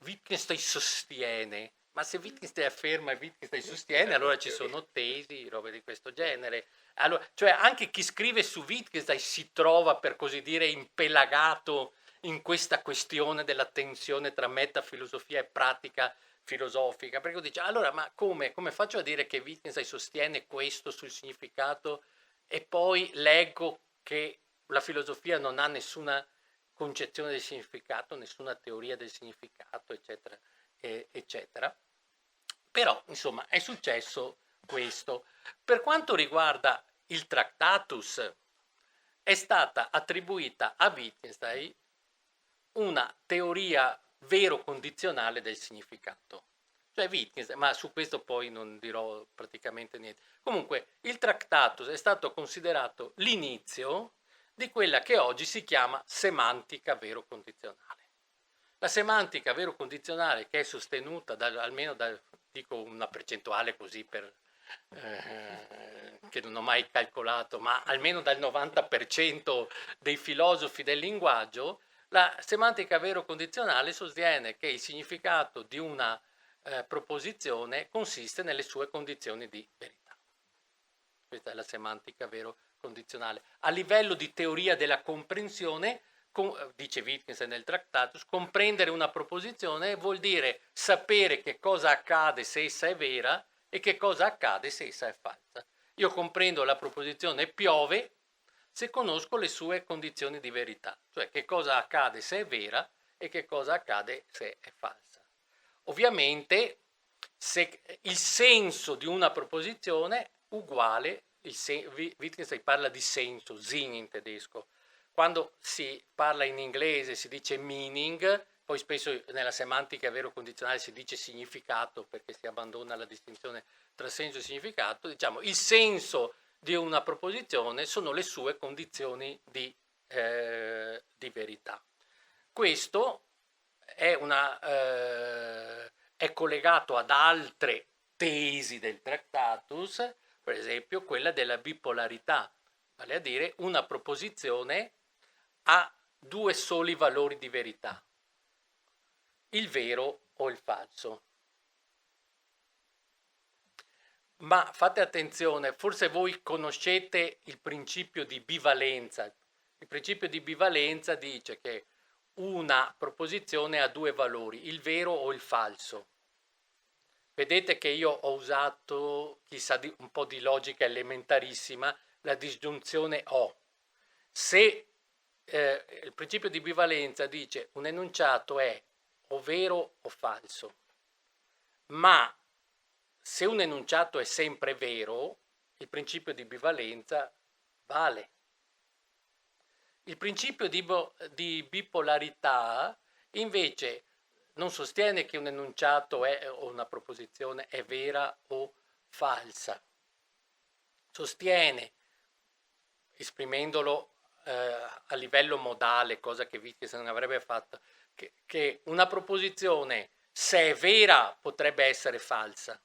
Wittgenstein sostiene, ma se Wittgenstein afferma e Wittgenstein sostiene, allora ci sono tesi, robe di questo genere. Allora, cioè anche chi scrive su Wittgenstein si trova, per così dire, impelagato in questa questione della tensione tra metafilosofia e pratica filosofica, perché dice allora ma come faccio a dire che Wittgenstein sostiene questo sul significato e poi leggo che la filosofia non ha nessuna concezione del significato, nessuna teoria del significato, eccetera, eccetera. Però, insomma, è successo questo. Per quanto riguarda il Tractatus, è stata attribuita a Wittgenstein una teoria vero condizionale del significato. Cioè Wittgenstein, ma su questo poi non dirò praticamente niente. Comunque, il Tractatus è stato considerato l'inizio di quella che oggi si chiama semantica vero condizionale. La semantica vero condizionale, che è sostenuta almeno da, dico una percentuale così per che non ho mai calcolato, ma almeno dal 90% dei filosofi del linguaggio, la semantica vero condizionale sostiene che il significato di una proposizione consiste nelle sue condizioni di verità. Questa è la semantica vero condizionale. A livello di teoria della comprensione, dice Wittgenstein nel Tractatus, comprendere una proposizione vuol dire sapere che cosa accade se essa è vera e che cosa accade se essa è falsa. Io comprendo la proposizione piove se conosco le sue condizioni di verità, cioè che cosa accade se è vera e che cosa accade se è falsa. Ovviamente se il senso di una proposizione è uguale, Wittgenstein parla di senso, Sinn in tedesco. Quando si parla in inglese si dice meaning, poi spesso nella semantica vero condizionale si dice significato perché si abbandona la distinzione tra senso e significato. Diciamo, il senso di una proposizione sono le sue condizioni di verità. Questo è collegato ad altre tesi del Tractatus, per esempio quella della bipolarità, vale a dire una proposizione ha due soli valori di verità, il vero o il falso. Ma fate attenzione, forse voi conoscete il principio di bivalenza. Il principio di bivalenza dice che una proposizione ha due valori, il vero o il falso. Vedete che io ho usato, chissà, un po' di logica elementarissima, la disgiunzione o. Se il principio di bivalenza dice un enunciato è o vero o falso, ma se un enunciato è sempre vero, il principio di bivalenza vale. Il principio di bipolarità invece non sostiene che un enunciato o una proposizione è vera o falsa. Sostiene, esprimendolo a livello modale, cosa che Wittgenstein non avrebbe fatto, che una proposizione, se è vera, potrebbe essere falsa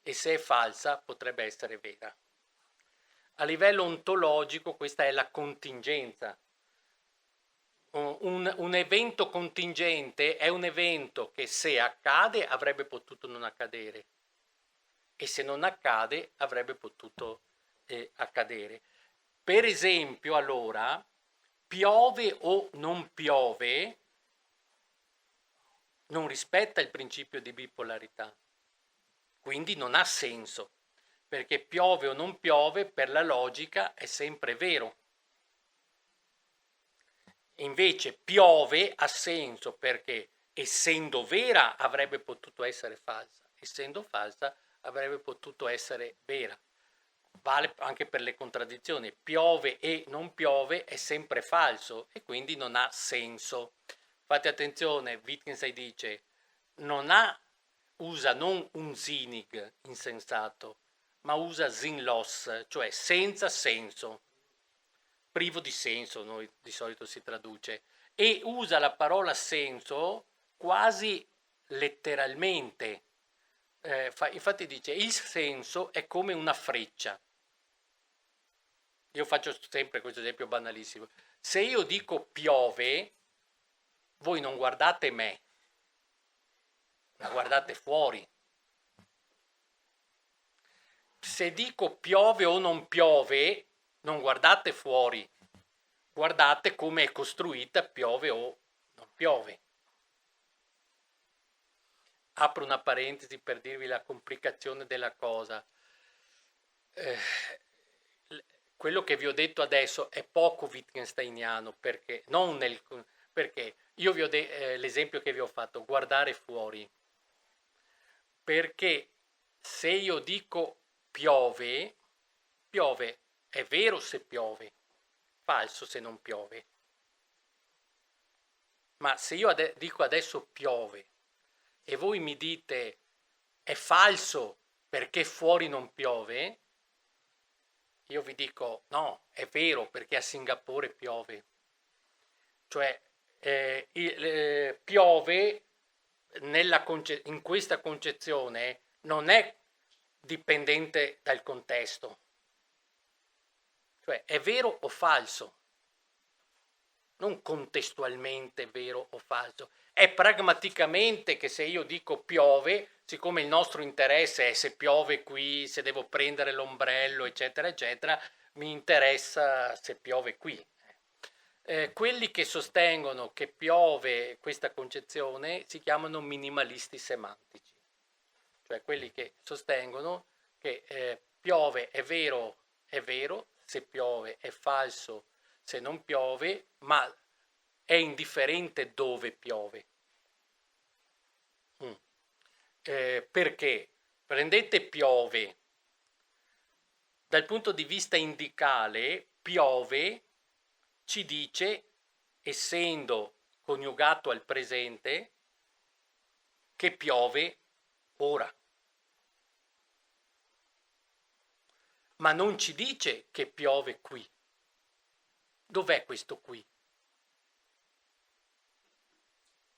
e se è falsa, potrebbe essere vera. A livello ontologico questa è la contingenza. Un evento contingente è un evento che se accade avrebbe potuto non accadere e se non accade avrebbe potuto accadere. Per esempio, allora, piove o non piove non rispetta il principio di bipolarità, quindi non ha senso, perché piove o non piove per la logica è sempre vero. Invece piove ha senso perché essendo vera avrebbe potuto essere falsa, essendo falsa avrebbe potuto essere vera. Vale anche per le contraddizioni, piove e non piove è sempre falso e quindi non ha senso. Fate attenzione, Wittgenstein dice usa non un sinnig insensato, ma usa sinnlos, cioè senza senso, privo di senso, noi di solito si traduce, e usa la parola senso quasi letteralmente. Infatti dice il senso è come una freccia. Io faccio sempre questo esempio banalissimo. Se io dico piove, voi non guardate me, ma guardate fuori. Se dico piove o non piove, non guardate fuori, guardate come è costruita piove o non piove. Apro una parentesi per dirvi la complicazione della cosa. quello che vi ho detto adesso è poco wittgensteiniano, perché, non nel, perché io vi ho l'esempio che vi ho fatto, guardare fuori, perché se io dico piove, piove è vero se piove, falso se non piove. Ma se io dico adesso piove e voi mi dite è falso perché fuori non piove, io vi dico no, è vero perché a Singapore piove. Cioè piove in questa concezione non è dipendente dal contesto. Cioè è vero o falso, non contestualmente vero o falso. È pragmaticamente che se io dico piove, siccome il nostro interesse è se piove qui, se devo prendere l'ombrello, eccetera, eccetera, mi interessa se piove qui. Quelli che sostengono che piove questa concezione si chiamano minimalisti semantici, cioè quelli che sostengono che piove è vero, se piove è falso se non piove, ma è indifferente dove piove. Perché? Prendete piove. Dal punto di vista indicale, piove ci dice, essendo coniugato al presente, che piove ora. Ma non ci dice che piove qui. Dov'è questo qui?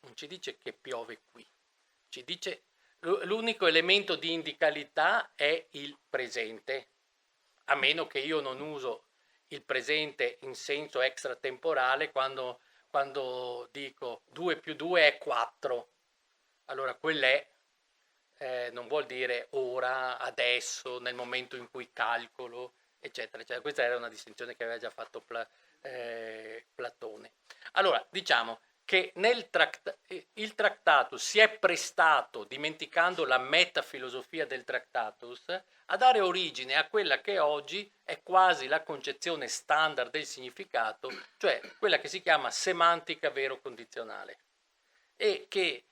Non ci dice che piove qui. Ci dice l'unico elemento di indicalità è il presente, a meno che io non uso il presente in senso extratemporale quando dico 2 più 2 è 4. Allora quell'è non vuol dire ora, adesso, nel momento in cui calcolo, eccetera, eccetera. Questa era una distinzione che aveva già fatto Platone. Allora, diciamo che il Tractatus si è prestato, dimenticando la metafilosofia del Tractatus, a dare origine a quella che oggi è quasi la concezione standard del significato, cioè quella che si chiama semantica vero-condizionale, e che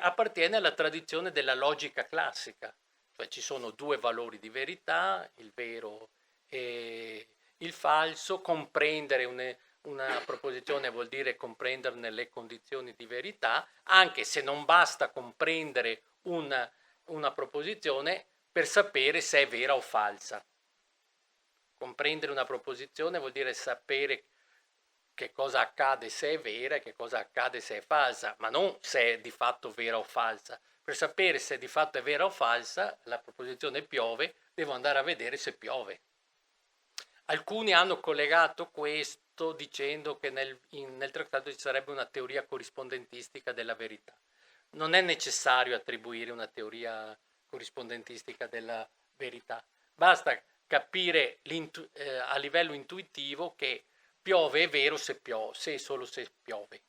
appartiene alla tradizione della logica classica, cioè ci sono due valori di verità, il vero e il falso, comprendere una proposizione vuol dire comprenderne le condizioni di verità, anche se non basta comprendere una proposizione per sapere se è vera o falsa. Comprendere una proposizione vuol dire sapere che cosa accade se è vera e che cosa accade se è falsa, ma non se è di fatto vera o falsa. Per sapere se di fatto è vera o falsa, la proposizione piove, devo andare a vedere se piove. Alcuni hanno collegato questo dicendo che nel trattato ci sarebbe una teoria corrispondentistica della verità. Non è necessario attribuire una teoria corrispondentistica della verità. Basta capire a livello intuitivo che piove è vero se e solo se piove.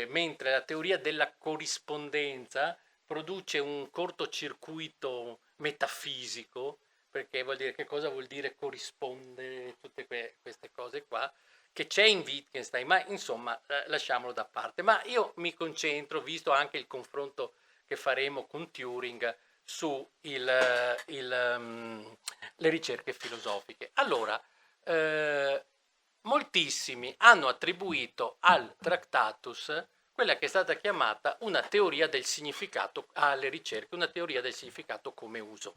Mentre la teoria della corrispondenza produce un cortocircuito metafisico, perché vuol dire che cosa vuol dire corrisponde, tutte queste cose qua, che c'è in Wittgenstein, ma insomma lasciamolo da parte. Ma io mi concentro, visto anche il confronto che faremo con Turing, su le ricerche filosofiche. Allora, moltissimi hanno attribuito al Tractatus quella che è stata chiamata una teoria del significato alle ricerche, una teoria del significato come uso.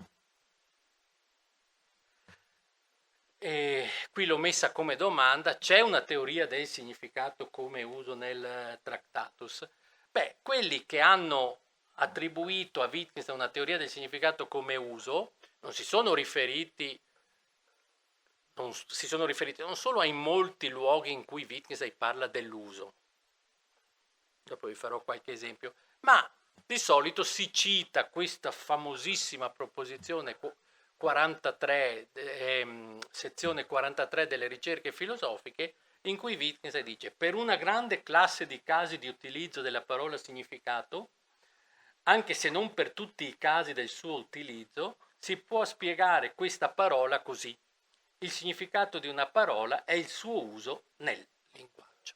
E qui l'ho messa come domanda: c'è una teoria del significato come uso nel Tractatus? Beh, quelli che hanno attribuito a Wittgenstein una teoria del significato come uso non si sono riferiti non solo ai molti luoghi in cui Wittgenstein parla dell'uso, dopo vi farò qualche esempio, ma di solito si cita questa famosissima proposizione 43, sezione 43 delle ricerche filosofiche, in cui Wittgenstein dice: per una grande classe di casi di utilizzo della parola significato, anche se non per tutti i casi del suo utilizzo, si può spiegare questa parola così. Il significato di una parola è il suo uso nel linguaggio.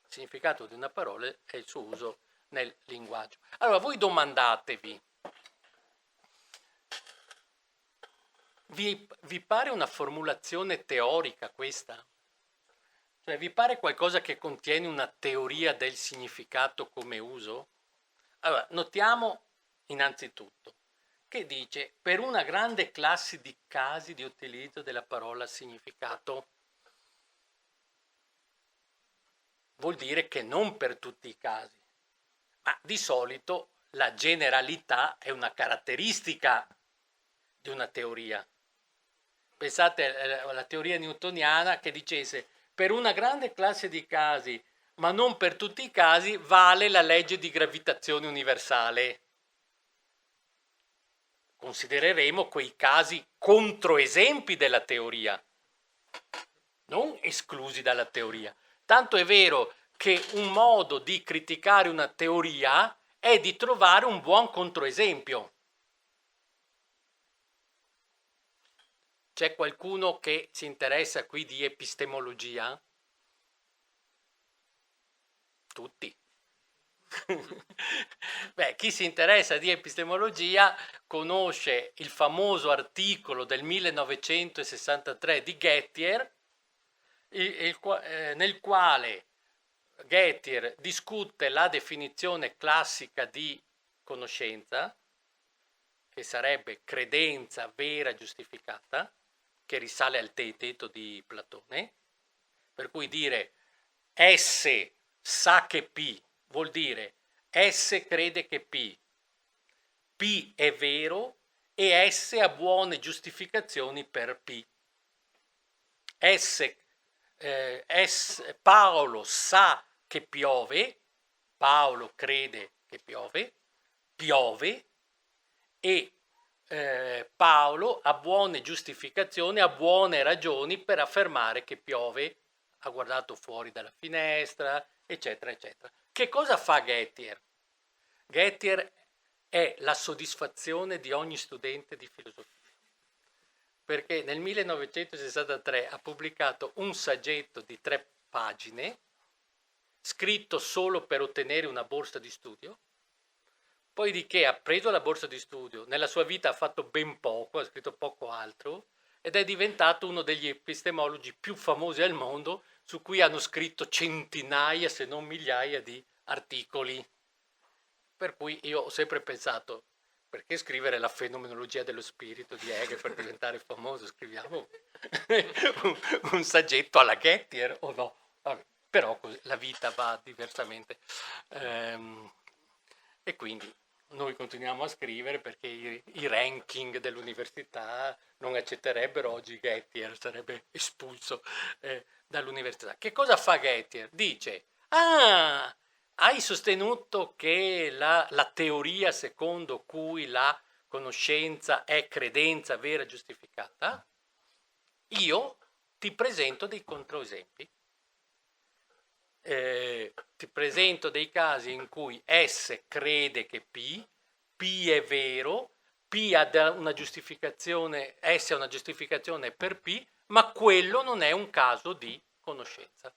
Il significato di una parola è il suo uso nel linguaggio. Allora, voi domandatevi, vi pare una formulazione teorica questa? Cioè, vi pare qualcosa che contiene una teoria del significato come uso? Allora, notiamo innanzitutto che dice per una grande classe di casi di utilizzo della parola significato. Vuol dire che non per tutti i casi, ma di solito la generalità è una caratteristica di una teoria. Pensate alla teoria newtoniana che dicesse per una grande classe di casi, ma non per tutti i casi, vale la legge di gravitazione universale. Considereremo quei casi controesempi della teoria, non esclusi dalla teoria. Tanto è vero che un modo di criticare una teoria è di trovare un buon controesempio. C'è qualcuno che si interessa qui di epistemologia? Tutti. Beh, chi si interessa di epistemologia conosce il famoso articolo del 1963 di Gettier, nel quale Gettier discute la definizione classica di conoscenza, che sarebbe credenza vera giustificata, che risale al Teeteto di Platone, per cui dire S sa che P vuol dire S crede che P è vero e S ha buone giustificazioni per P. Paolo sa che piove, Paolo crede che piove e Paolo ha buone giustificazioni, ha buone ragioni per affermare che piove, ha guardato fuori dalla finestra, eccetera, eccetera. Che cosa fa Gettier? Gettier è la soddisfazione di ogni studente di filosofia, perché nel 1963 ha pubblicato un saggetto di 3 pagine, scritto solo per ottenere una borsa di studio, poi di che ha preso la borsa di studio, nella sua vita ha fatto ben poco, ha scritto poco altro, ed è diventato uno degli epistemologi più famosi al mondo, su cui hanno scritto centinaia, se non migliaia di articoli. Per cui io ho sempre pensato, perché scrivere la fenomenologia dello spirito di Hegel per diventare famoso? Scriviamo un saggetto alla Gettier o no? Vabbè, però la vita va diversamente. E quindi noi continuiamo a scrivere perché i ranking dell'università non accetterebbero oggi Gettier, sarebbe espulso dall'università. Che cosa fa Gettier? Dice, hai sostenuto che la teoria secondo cui la conoscenza è credenza vera e giustificata? Io ti presento dei controesempi. Ti presento dei casi in cui S crede che P è vero, P ha una giustificazione, S ha una giustificazione per P, ma quello non è un caso di conoscenza.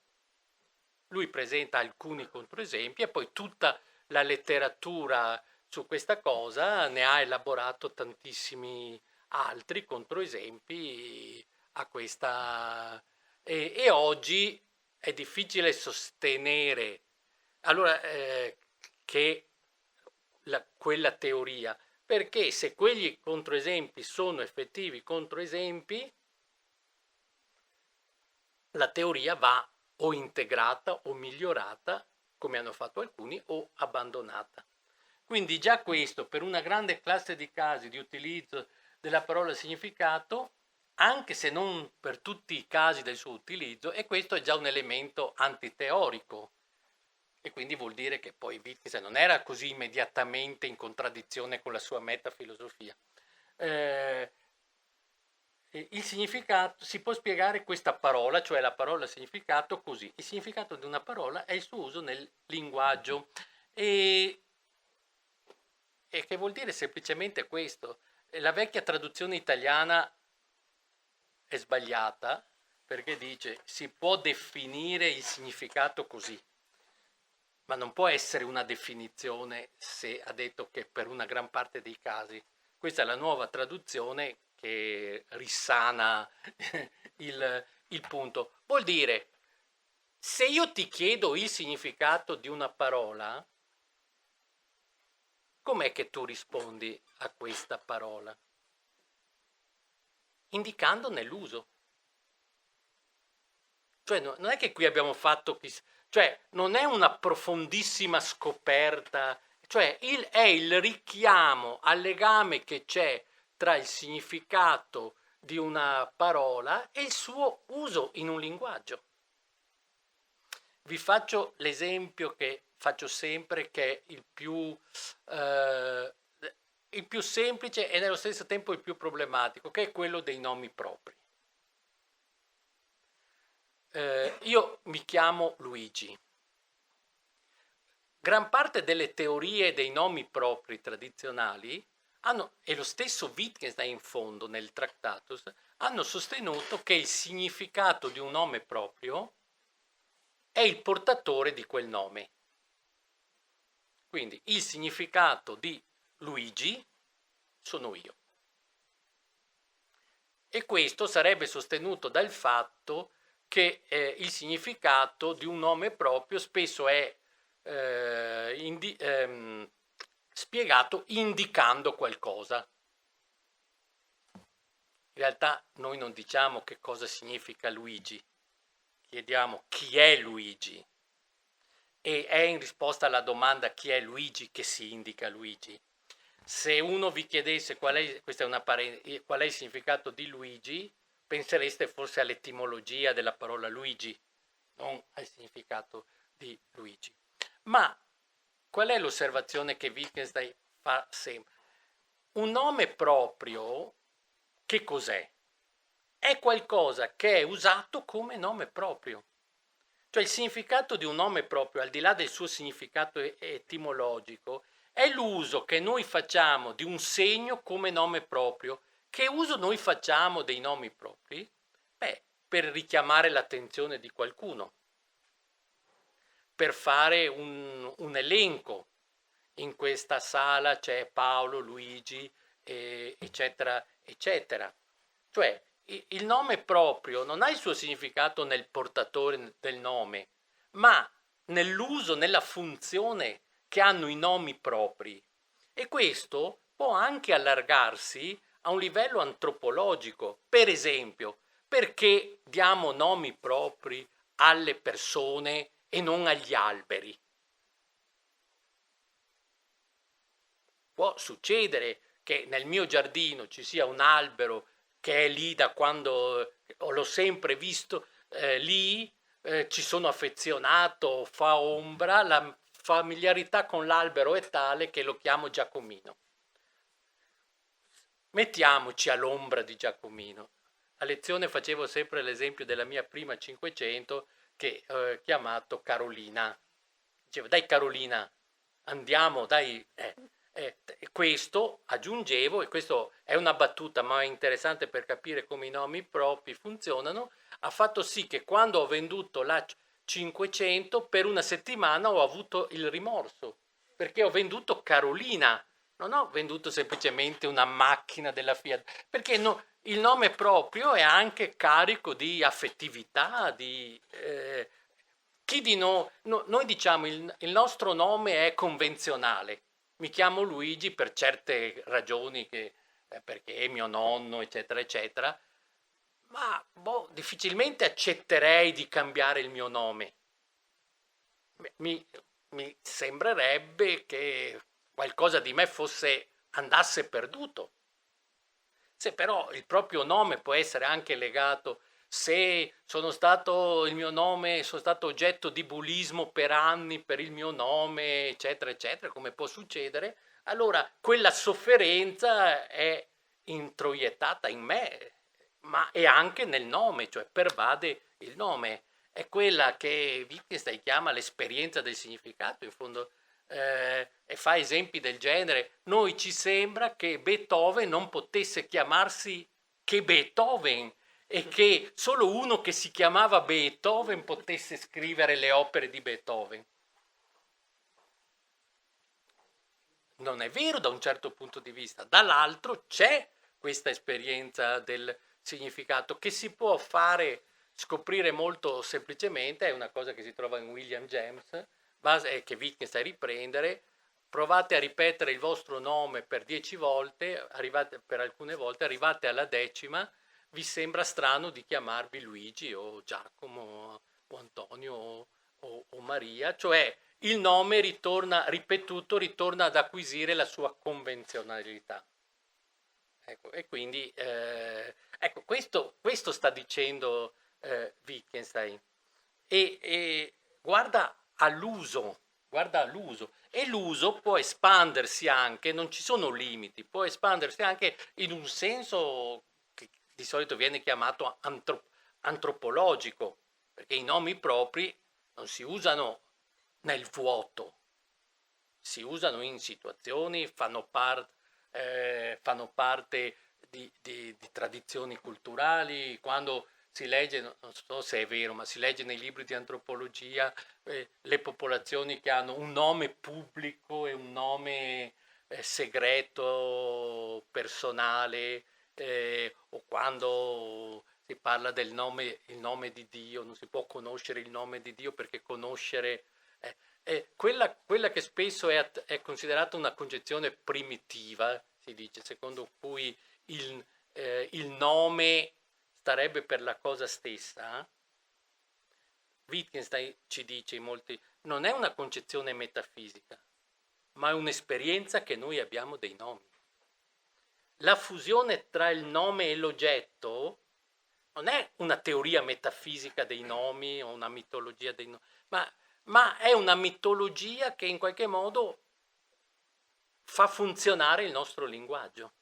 Lui presenta alcuni controesempi e poi tutta la letteratura su questa cosa ne ha elaborato tantissimi altri controesempi a questa. E oggi è difficile sostenere allora che quella teoria, perché se quegli controesempi sono effettivi controesempi, la teoria va o integrata o migliorata, come hanno fatto alcuni, o abbandonata. Quindi già questo, per una grande classe di casi di utilizzo della parola significato, anche se non per tutti i casi del suo utilizzo, e questo è già un elemento antiteorico. E quindi vuol dire che poi Wittgenstein non era così immediatamente in contraddizione con la sua metafilosofia. Il significato, si può spiegare questa parola, cioè la parola significato, così. Il significato di una parola è il suo uso nel linguaggio. E che vuol dire semplicemente questo. la vecchia traduzione italiana è sbagliata perché dice si può definire il significato così, ma non può essere una definizione se ha detto che per una gran parte dei casi. Questa è la nuova traduzione che risana il punto. Vuol dire, se io ti chiedo il significato di una parola, com'è che tu rispondi a questa parola? Indicandone l'uso. Cioè non è che qui abbiamo fatto, cioè non è una profondissima scoperta, cioè è il richiamo al legame che c'è tra il significato di una parola e il suo uso in un linguaggio. Vi faccio l'esempio che faccio sempre, che è il più semplice e nello stesso tempo il più problematico, che è quello dei nomi propri. Io mi chiamo Luigi. Gran parte delle teorie dei nomi propri tradizionali e lo stesso Wittgenstein in fondo nel Tractatus, hanno sostenuto che il significato di un nome proprio è il portatore di quel nome. Quindi il significato di Luigi sono io. E questo sarebbe sostenuto dal fatto che il significato di un nome proprio spesso è spiegato indicando qualcosa. In realtà noi non diciamo che cosa significa Luigi, chiediamo chi è Luigi. E è in risposta alla domanda chi è Luigi che si indica Luigi. Se uno vi chiedesse qual è il significato di Luigi, pensereste forse all'etimologia della parola Luigi, non al significato di Luigi. Ma qual è l'osservazione che Wittgenstein fa sempre? Un nome proprio, che cos'è? È qualcosa che è usato come nome proprio. Cioè il significato di un nome proprio, al di là del suo significato etimologico, è l'uso che noi facciamo di un segno come nome proprio. Che uso noi facciamo dei nomi propri? Per richiamare l'attenzione di qualcuno, per fare un elenco. In questa sala c'è Paolo, Luigi, eccetera, eccetera. Cioè il nome proprio non ha il suo significato nel portatore del nome, ma nell'uso, nella funzione che hanno i nomi propri. E questo può anche allargarsi a un livello antropologico. Per esempio, perché diamo nomi propri alle persone e non agli alberi? Può succedere che nel mio giardino ci sia un albero che è lì da quando l'ho sempre visto lì, ci sono affezionato, fa ombra, la familiarità con l'albero è tale che lo chiamo Giacomino. Mettiamoci all'ombra di Giacomino. A lezione facevo sempre l'esempio della mia prima 500 che ho chiamato Carolina. Dicevo, dai Carolina, andiamo, dai. Questo aggiungevo, e questo è una battuta ma è interessante per capire come i nomi propri funzionano, ha fatto sì che quando ho venduto la 500 per una settimana ho avuto il rimorso, perché ho venduto Carolina, non ho venduto semplicemente una macchina della Fiat, perché il nome proprio è anche carico di affettività, di... noi diciamo il nostro nome è convenzionale. Mi chiamo Luigi per certe ragioni, perché è mio nonno, eccetera, eccetera, ma difficilmente accetterei di cambiare il mio nome. Mi sembrerebbe che qualcosa di me andasse perduto. Se però il proprio nome può essere anche legato, se sono stato oggetto di bullismo per anni per il mio nome, eccetera, eccetera, come può succedere, allora quella sofferenza è introiettata in me, ma è anche nel nome, cioè pervade il nome. È quella che Wittgenstein chiama l'esperienza del significato, in fondo e fa esempi del genere. Noi ci sembra che Beethoven non potesse chiamarsi che Beethoven e che solo uno che si chiamava Beethoven potesse scrivere le opere di Beethoven. Non è vero da un certo punto di vista, dall'altro c'è questa esperienza del significato che si può fare scoprire molto semplicemente, è una cosa che si trova in William James, che Wittgenstein riprendere. Provate a ripetere il vostro nome per 10 volte, per alcune volte, arrivate alla 10ª, vi sembra strano di chiamarvi Luigi o Giacomo o Antonio o Maria, cioè il nome ritorna ripetuto, ritorna ad acquisire la sua convenzionalità. Ecco, e quindi ecco, questo sta dicendo Wittgenstein. E guarda all'uso, e l'uso può espandersi anche, non ci sono limiti, può espandersi anche in un senso che di solito viene chiamato antropologico, perché i nomi propri non si usano nel vuoto, si usano in situazioni, fanno parte di tradizioni culturali. Quando si legge, non so se è vero, ma si legge nei libri di antropologia le popolazioni che hanno un nome pubblico e un nome segreto, personale, o quando si parla del nome, il nome di Dio, non si può conoscere il nome di Dio perché conoscere quella che spesso è considerata una concezione primitiva, si dice, secondo cui il nome starebbe per la cosa stessa. Wittgenstein ci dice in molti, non è una concezione metafisica, ma è un'esperienza che noi abbiamo dei nomi. La fusione tra il nome e l'oggetto non è una teoria metafisica dei nomi o una mitologia dei nomi, ma è una mitologia che in qualche modo fa funzionare il nostro linguaggio,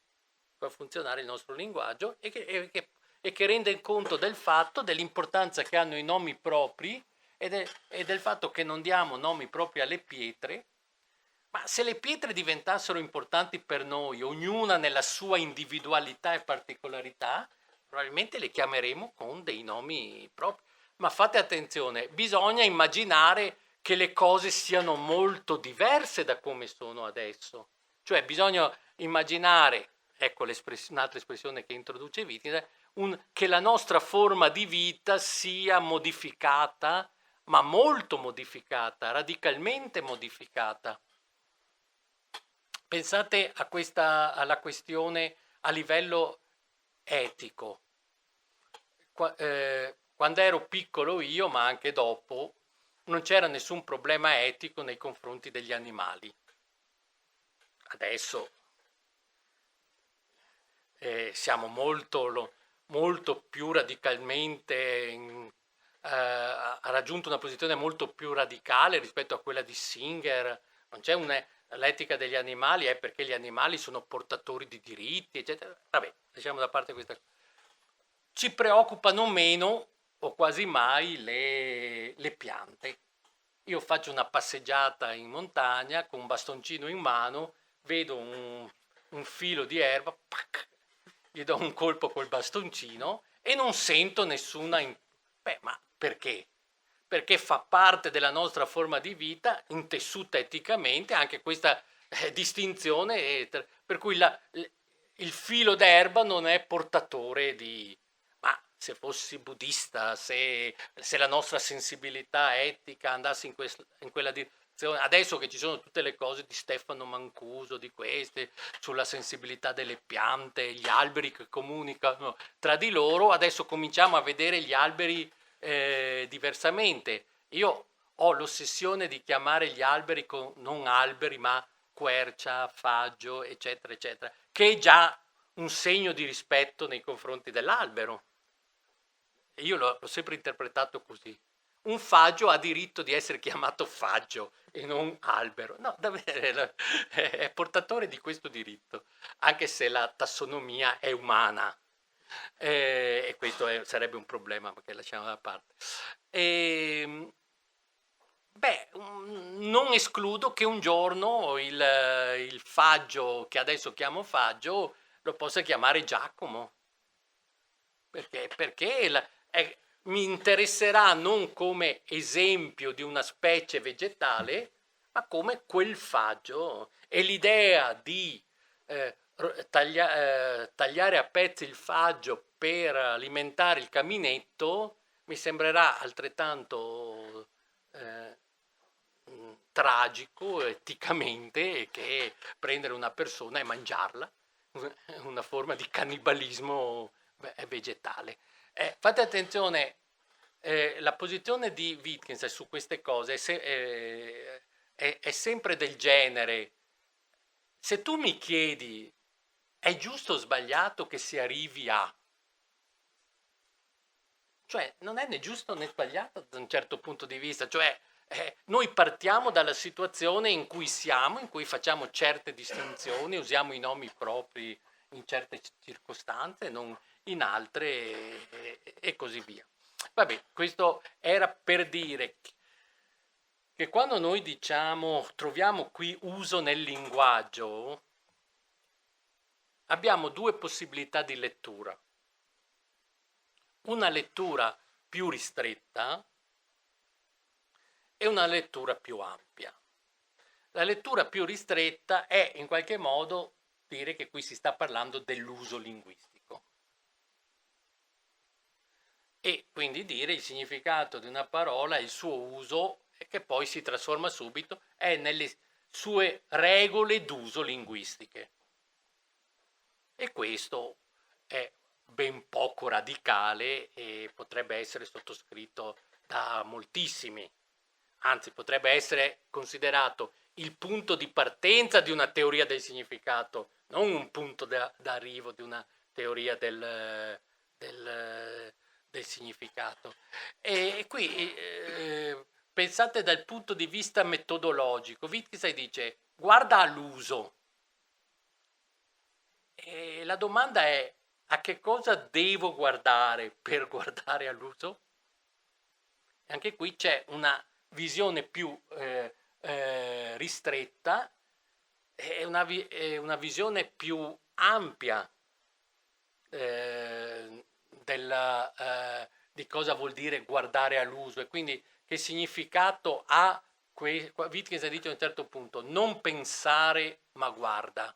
e che rende conto del fatto, dell'importanza che hanno i nomi propri e del fatto che non diamo nomi propri alle pietre, ma se le pietre diventassero importanti per noi, ognuna nella sua individualità e particolarità, probabilmente le chiameremo con dei nomi propri. Ma fate attenzione, bisogna immaginare che le cose siano molto diverse da come sono adesso. Cioè bisogna immaginare, ecco un'altra espressione che introduce Wittgenstein, che la nostra forma di vita sia modificata, ma molto modificata, radicalmente modificata. Pensate alla questione a livello etico. Quando ero piccolo io, ma anche dopo, non c'era nessun problema etico nei confronti degli animali. Adesso siamo molto più radicalmente, ha raggiunto una posizione molto più radicale rispetto a quella di Singer. Non c'è l'etica degli animali è perché gli animali sono portatori di diritti, eccetera. Vabbè, lasciamo da parte questa cosa. Ci preoccupano meno o quasi mai le piante. Io faccio una passeggiata in montagna con un bastoncino in mano, vedo un filo di erba, gli do un colpo col bastoncino e non sento nessuna... ma perché? Perché fa parte della nostra forma di vita, intessuta eticamente, anche questa distinzione, per cui il filo d'erba non è portatore di... Ma se fossi buddista, se la nostra sensibilità etica andasse in quella direzione, adesso che ci sono tutte le cose di Stefano Mancuso, di queste, sulla sensibilità delle piante, gli alberi che comunicano tra di loro, adesso cominciamo a vedere gli alberi diversamente. Io ho l'ossessione di chiamare gli alberi non alberi, ma quercia, faggio, eccetera, eccetera, che è già un segno di rispetto nei confronti dell'albero. Io l'ho sempre interpretato così. Un faggio ha diritto di essere chiamato faggio e non albero. No, davvero, è portatore di questo diritto, anche se la tassonomia è umana. E questo sarebbe un problema, perché lasciamo da parte. Beh, non escludo che un giorno il Faggio, che adesso chiamo Faggio, lo possa chiamare Giacomo, perché mi interesserà non come esempio di una specie vegetale, ma come quel faggio. E l'idea di tagliare a pezzi il faggio per alimentare il caminetto mi sembrerà altrettanto tragico eticamente che prendere una persona e mangiarla, una forma di cannibalismo vegetale. Fate attenzione, la posizione di Wittgenstein su queste cose è sempre del genere. Se tu mi chiedi è giusto o sbagliato che si arrivi a, cioè non è né giusto né sbagliato da un certo punto di vista, cioè noi partiamo dalla situazione in cui siamo, in cui facciamo certe distinzioni, usiamo i nomi propri in certe circostanze, non in altre e così via. Vabbè, questo era per dire che quando noi diciamo troviamo qui uso nel linguaggio, abbiamo due possibilità di lettura. Una lettura più ristretta e una lettura più ampia. La lettura più ristretta è in qualche modo dire che qui si sta parlando dell'uso linguistico e quindi dire il significato di una parola, il suo uso, che poi si trasforma subito, è nelle sue regole d'uso linguistiche. E questo è ben poco radicale e potrebbe essere sottoscritto da moltissimi, anzi potrebbe essere considerato il punto di partenza di una teoria del significato, non un punto d'arrivo di una teoria del significato. E qui pensate dal punto di vista metodologico, Wittgenstein dice guarda all'uso. E la domanda è a che cosa devo guardare per guardare all'uso? Anche qui c'è una visione più ristretta e una visione più ampia di cosa vuol dire guardare all'uso e quindi che significato ha Wittgenstein dice a un certo punto non pensare ma guarda,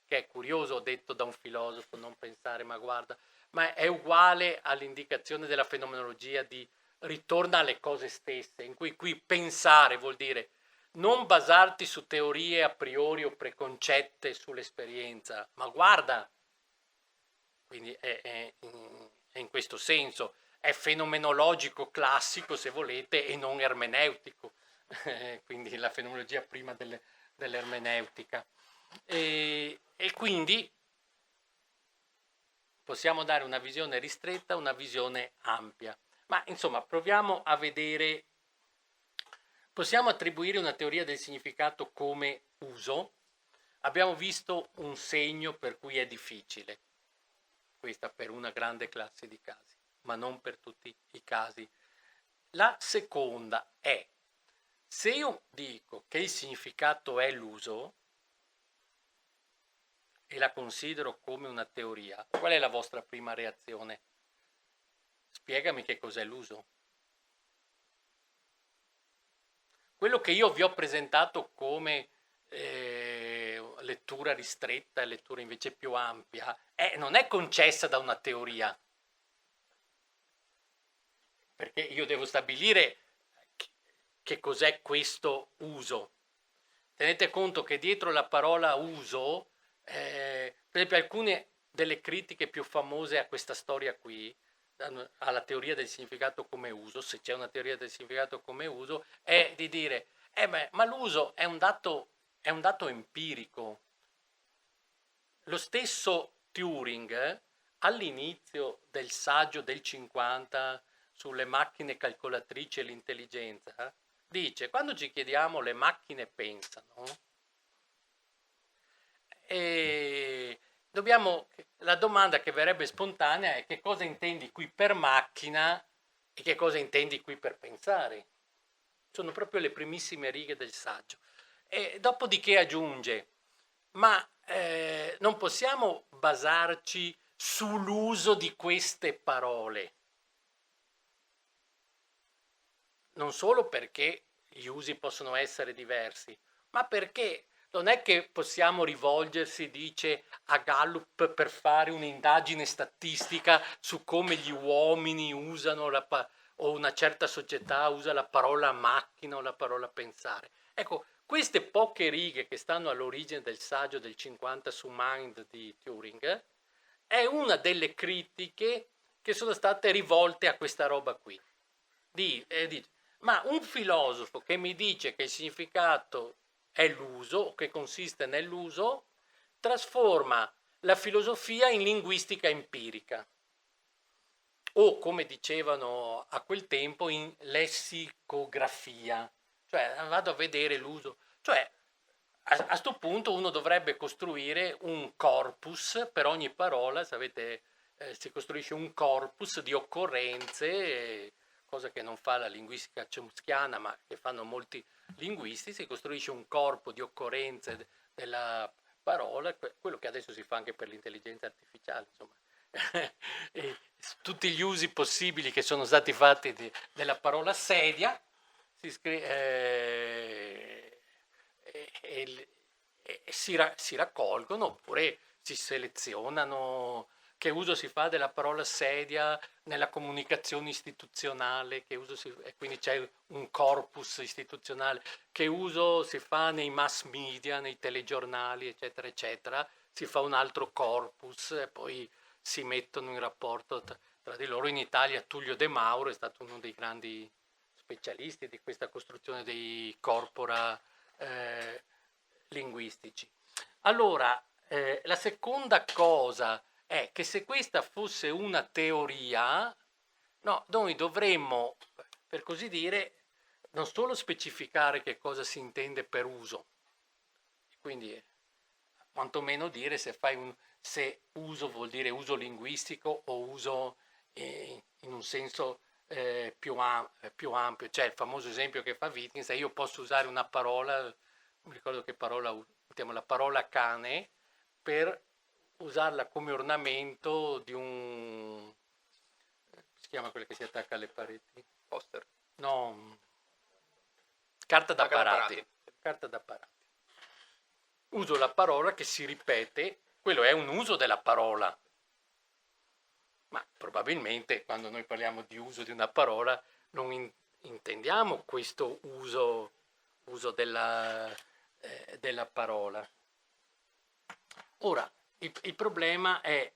che è curioso detto da un filosofo, non pensare ma guarda, ma è uguale all'indicazione della fenomenologia di ritorna alle cose stesse, in cui qui pensare vuol dire non basarti su teorie a priori o preconcette sull'esperienza, ma guarda, quindi è in questo senso, è fenomenologico classico se volete e non ermeneutico, quindi la fenomenologia prima dell'ermeneutica. E quindi possiamo dare una visione ristretta, una visione ampia. Ma insomma, proviamo a vedere, possiamo attribuire una teoria del significato come uso. Abbiamo visto un segno per cui è difficile, questa per una grande classe di casi, ma non per tutti i casi. La seconda è, se io dico che il significato è l'uso e la considero come una teoria, qual è la vostra prima reazione? Spiegami che cos'è l'uso. Quello che io vi ho presentato come lettura ristretta e lettura invece più ampia non è concessa da una teoria, perché io devo stabilire che cos'è questo uso. Tenete conto che dietro la parola uso, per esempio alcune delle critiche più famose a questa storia qui, alla teoria del significato come uso, se c'è una teoria del significato come uso, è di dire, ma l'uso è un dato empirico. Lo stesso Turing, all'inizio del saggio del 50 sulle macchine calcolatrici e l'intelligenza, dice, quando ci chiediamo le macchine pensano, la domanda che verrebbe spontanea è che cosa intendi qui per macchina e che cosa intendi qui per pensare. sono proprio le primissime righe del saggio. E dopodiché aggiunge, ma non possiamo basarci sull'uso di queste parole, non solo perché gli usi possono essere diversi, ma perché non è che possiamo rivolgersi, dice, a Gallup per fare un'indagine statistica su come gli uomini usano o una certa società usa la parola macchina o la parola pensare. Ecco, queste poche righe che stanno all'origine del saggio del 50 su Mind di Turing è una delle critiche che sono state rivolte a questa roba qui. Dice, ma un filosofo che mi dice che il significato è l'uso, o che consiste nell'uso, trasforma la filosofia in linguistica empirica, o come dicevano a quel tempo in lessicografia, cioè vado a vedere l'uso, cioè a sto punto uno dovrebbe costruire un corpus per ogni parola, sapete, si costruisce un corpus di occorrenze, cosa che non fa la linguistica chomskiana ma che fanno molti linguisti, si costruisce un corpo di occorrenze della parola, quello che adesso si fa anche per l'intelligenza artificiale, insomma. E tutti gli usi possibili che sono stati fatti della parola sedia si raccolgono oppure si selezionano. Che uso si fa della parola sedia nella comunicazione istituzionale, e quindi c'è un corpus istituzionale, che uso si fa nei mass media, nei telegiornali, eccetera, eccetera, si fa un altro corpus e poi si mettono in rapporto tra di loro. In Italia Tullio De Mauro è stato uno dei grandi specialisti di questa costruzione dei corpora linguistici. Allora, la seconda cosa è che se questa fosse una teoria, no, noi dovremmo, per così dire, non solo specificare che cosa si intende per uso, quindi quantomeno dire se uso vuol dire uso linguistico o uso in un senso più ampio. C'è il famoso esempio che fa Wittgenstein: io posso usare una parola, non mi ricordo che parola usiamo, la parola cane, per usarla come ornamento di un, si chiama quella che si attacca alle pareti? Poster. No, carta da parati. Carta da parati. Uso la parola che si ripete, quello è un uso della parola. Ma probabilmente quando noi parliamo di uso di una parola non intendiamo questo uso della parola. Ora, il problema è,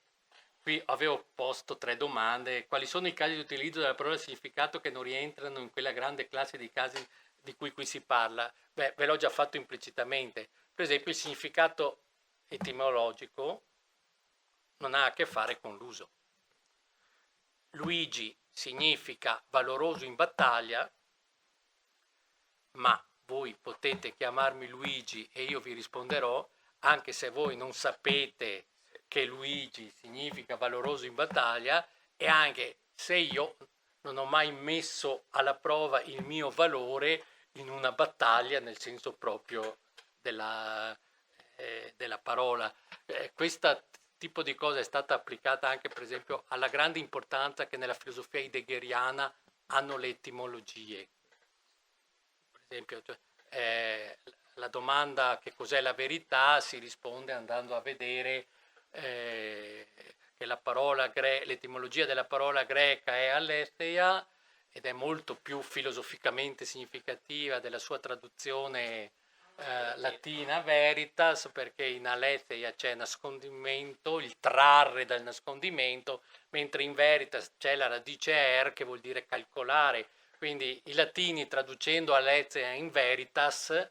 qui avevo posto 3 domande: quali sono i casi di utilizzo della parola significato che non rientrano in quella grande classe di casi di cui qui si parla? Beh, ve l'ho già fatto implicitamente. Per esempio, il significato etimologico non ha a che fare con l'uso. Luigi significa valoroso in battaglia, ma voi potete chiamarmi Luigi e io vi risponderò, anche se voi non sapete che Luigi significa valoroso in battaglia, e anche se io non ho mai messo alla prova il mio valore in una battaglia nel senso proprio della parola. Questo tipo di cosa è stata applicata anche, per esempio, alla grande importanza che nella filosofia heideggeriana hanno le etimologie. Per esempio, la domanda che cos'è la verità si risponde andando a vedere che l'etimologia della parola greca è aletheia, ed è molto più filosoficamente significativa della sua traduzione latina veritas, perché in aletheia c'è nascondimento, il trarre dal nascondimento, mentre in veritas c'è la radice che vuol dire calcolare. Quindi i latini, traducendo aletheia in veritas,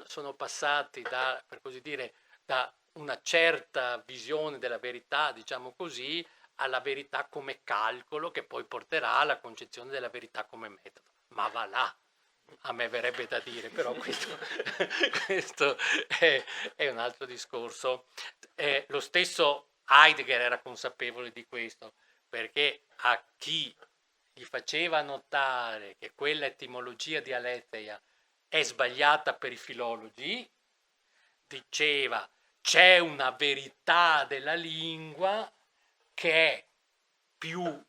sono passati per così dire, da una certa visione della verità, diciamo così, alla verità come calcolo, che poi porterà alla concezione della verità come metodo. Ma va là, a me verrebbe da dire, però questo è un altro discorso. Lo stesso Heidegger era consapevole di questo, perché a chi gli faceva notare che quella etimologia di aletheia è sbagliata per i filologi, diceva c'è una verità della lingua che è più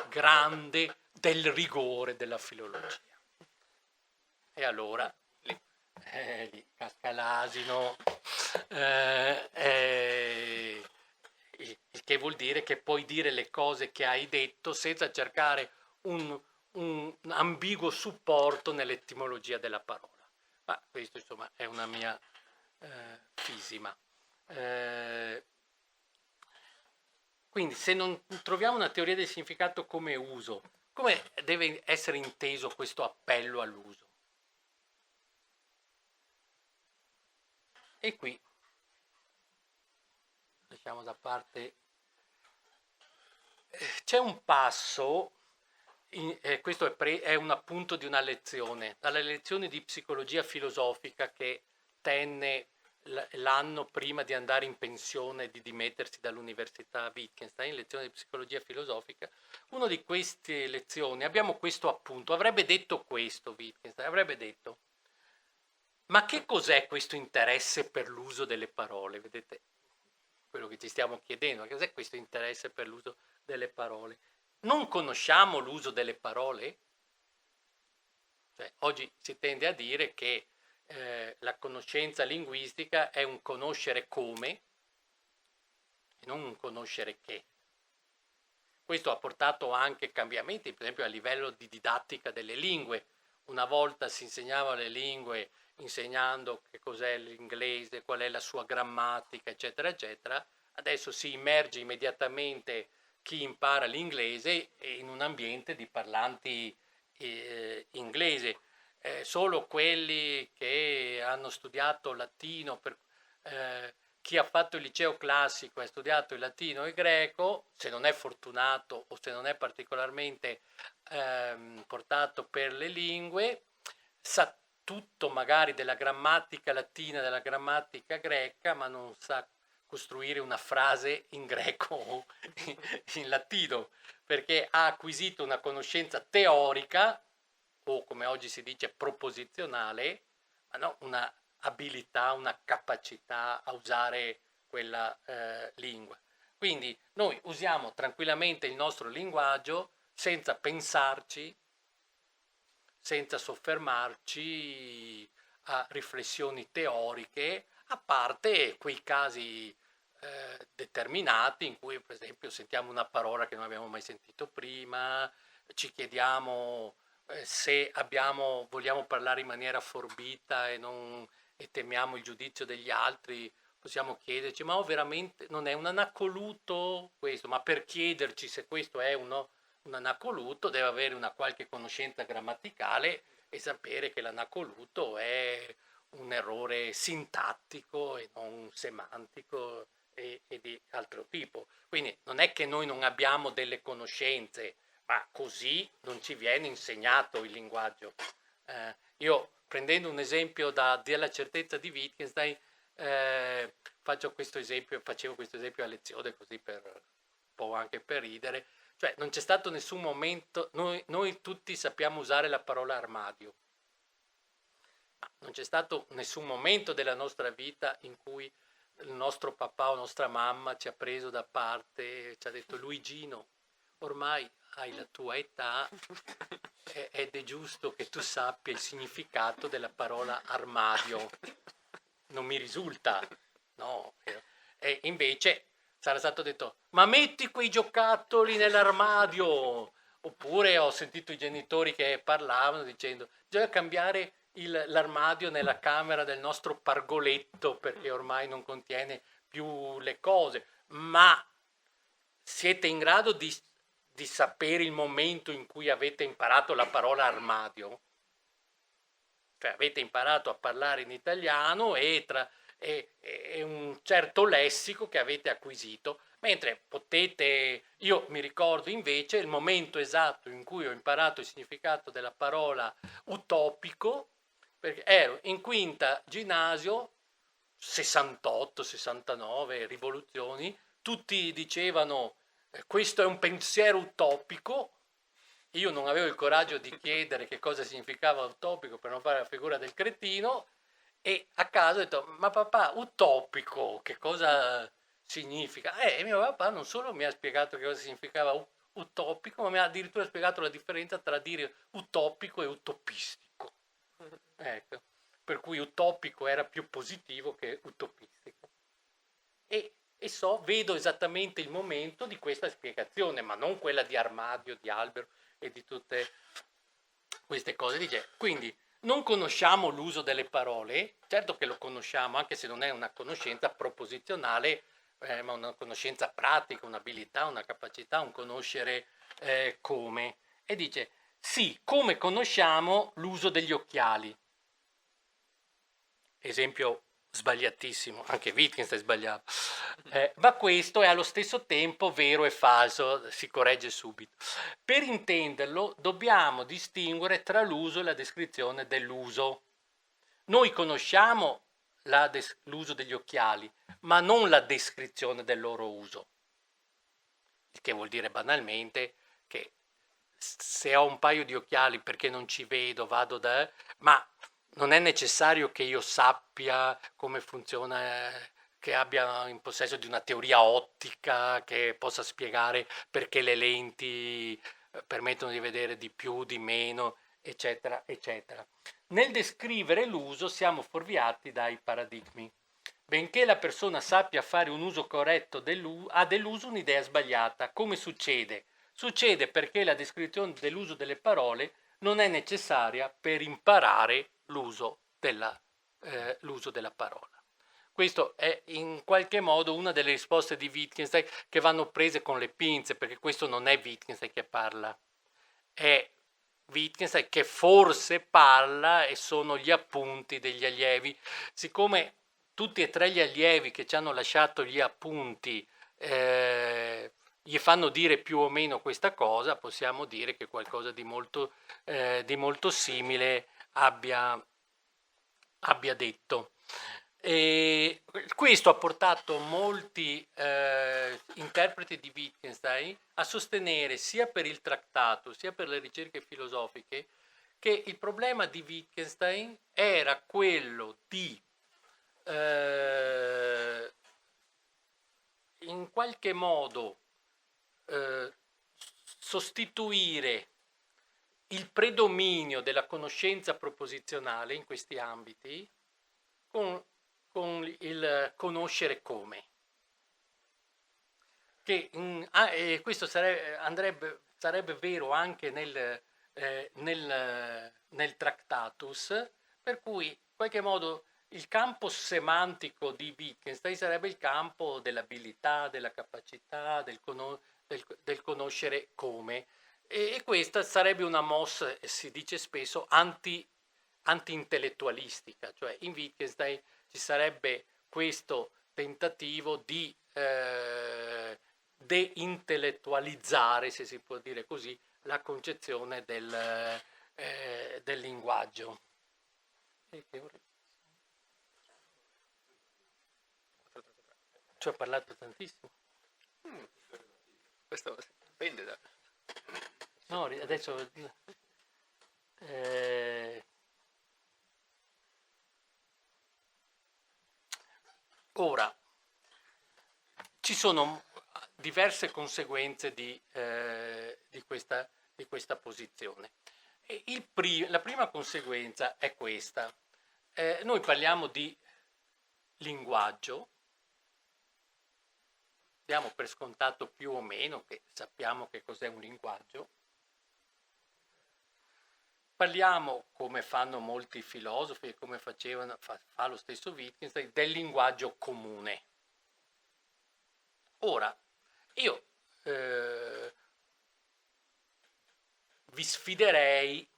grande del rigore della filologia. E allora lì casca l'asino, il che vuol dire che puoi dire le cose che hai detto senza cercare un ambiguo supporto nell'etimologia della parola. Ma questo insomma è una mia fisima. Quindi se non troviamo una teoria del significato come uso, come deve essere inteso questo appello all'uso? E qui lasciamo da parte. C'è un passo, questo è un appunto di una lezione, dalla lezione di psicologia filosofica che tenne l'anno prima di andare in pensione e di dimettersi dall'università Wittgenstein, lezione di psicologia filosofica. Una di queste lezioni abbiamo questo appunto, avrebbe detto questo Wittgenstein, avrebbe detto: ma che cos'è questo interesse per l'uso delle parole? Vedete quello che ci stiamo chiedendo, che cos'è questo interesse per l'uso delle parole? Non conosciamo l'uso delle parole? Cioè, oggi si tende a dire che la conoscenza linguistica è un conoscere come e non un conoscere che. Questo ha portato anche cambiamenti, per esempio a livello di didattica delle lingue. Una volta si insegnava le lingue insegnando che cos'è l'inglese, qual è la sua grammatica, eccetera, eccetera. Adesso si immerge immediatamente chi impara l'inglese in un ambiente di parlanti inglese. Solo quelli che hanno studiato latino, chi ha fatto il liceo classico e ha studiato il latino e il greco, se non è fortunato o se non è particolarmente portato per le lingue, sa tutto magari della grammatica latina, della grammatica greca, ma non sa costruire una frase in greco o in latino, perché ha acquisito una conoscenza teorica, o come oggi si dice proposizionale, ma no, una abilità, una capacità a usare quella lingua. Quindi noi usiamo tranquillamente il nostro linguaggio senza pensarci, senza soffermarci a riflessioni teoriche, a parte quei casi determinati in cui per esempio sentiamo una parola che non abbiamo mai sentito prima, ci chiediamo se vogliamo parlare in maniera forbita e temiamo il giudizio degli altri, possiamo chiederci: ma veramente non è un anacoluto questo? Ma per chiederci se questo è un anacoluto deve avere una qualche conoscenza grammaticale e sapere che l'anacoluto è un errore sintattico e non semantico e di altro tipo. Quindi non è che noi non abbiamo delle conoscenze, ma così non ci viene insegnato il linguaggio. Io, prendendo un esempio della certezza di Wittgenstein, facevo questo esempio a lezione così un po' anche per ridere. Cioè non c'è stato nessun momento, noi tutti sappiamo usare la parola armadio, ma non c'è stato nessun momento della nostra vita in cui il nostro papà o nostra mamma ci ha preso da parte e ci ha detto: Luigino, ormai hai la tua età ed è giusto che tu sappia il significato della parola armadio. Non mi risulta, no? E invece sarà stato detto: ma metti quei giocattoli nell'armadio. Oppure ho sentito i genitori che parlavano dicendo: bisogna cambiare l'armadio nella camera del nostro pargoletto perché ormai non contiene più le cose. Ma siete in grado di sapere il momento in cui avete imparato la parola armadio? Cioè avete imparato a parlare in italiano e un certo lessico che avete acquisito, mentre io mi ricordo invece il momento esatto in cui ho imparato il significato della parola utopico, perché ero in quinta ginnasio, 68, 69, rivoluzioni, tutti dicevano questo è un pensiero utopico, io non avevo il coraggio di chiedere che cosa significava utopico per non fare la figura del cretino, e a caso ho detto, ma papà, utopico, che cosa significa? E mio papà non solo mi ha spiegato che cosa significava utopico, ma mi ha addirittura spiegato la differenza tra dire utopico e utopistico. Ecco, per cui utopico era più positivo che utopistico. Vedo esattamente il momento di questa spiegazione, ma non quella di Armadio, di Albero e di tutte queste cose. Dice, quindi non conosciamo l'uso delle parole, certo che lo conosciamo, anche se non è una conoscenza proposizionale, ma una conoscenza pratica, un'abilità, una capacità, un conoscere come. E dice, sì, come conosciamo l'uso degli occhiali. Esempio sbagliatissimo, anche Wittgenstein sbagliava, ma questo è allo stesso tempo vero e falso, si corregge subito. Per intenderlo dobbiamo distinguere tra l'uso e la descrizione dell'uso. Noi conosciamo l'uso degli occhiali, ma non la descrizione del loro uso, il che vuol dire banalmente che se ho un paio di occhiali perché non ci vedo, vado da... ma non è necessario che io sappia come funziona, che abbia in possesso di una teoria ottica che possa spiegare perché le lenti permettono di vedere di più, di meno, eccetera, eccetera. Nel descrivere l'uso siamo fuorviati dai paradigmi. Benché la persona sappia fare un uso corretto ha dell'uso un'idea sbagliata. Come succede? Succede perché la descrizione dell'uso delle parole non è necessaria per imparare l'uso della parola. Questo è in qualche modo una delle risposte di Wittgenstein che vanno prese con le pinze, perché questo non è Wittgenstein che parla, è Wittgenstein che forse parla e sono gli appunti degli allievi. Siccome tutti e tre gli allievi che ci hanno lasciato gli appunti gli fanno dire più o meno questa cosa, possiamo dire che qualcosa di molto simile abbia detto. E questo ha portato molti interpreti di Wittgenstein a sostenere sia per il trattato sia per le ricerche filosofiche che il problema di Wittgenstein era quello di in qualche modo sostituire il predominio della conoscenza proposizionale in questi ambiti con il conoscere come. Questo sarebbe vero anche nel Tractatus, per cui in qualche modo il campo semantico di Wittgenstein sarebbe il campo dell'abilità, della capacità, del conoscere come. E questa sarebbe una mossa, si dice spesso, anti-intellettualistica, cioè in Wittgenstein ci sarebbe questo tentativo di deintellettualizzare, se si può dire così, la concezione del linguaggio. Ci ho parlato tantissimo. Questo dipende da... No, adesso... Ora, ci sono diverse conseguenze di questa posizione. La prima conseguenza è questa. Noi parliamo di linguaggio, diamo per scontato più o meno che sappiamo che cos'è un linguaggio. Parliamo, come fanno molti filosofi e come fa lo stesso Wittgenstein, del linguaggio comune. Ora, io vi sfiderei,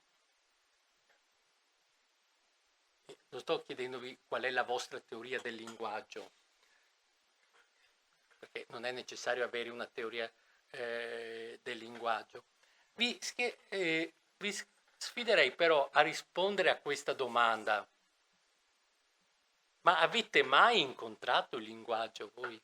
non sto chiedendovi qual è la vostra teoria del linguaggio, perché non è necessario avere una teoria del linguaggio. Vi sfiderei però a rispondere a questa domanda. Ma avete mai incontrato il linguaggio voi?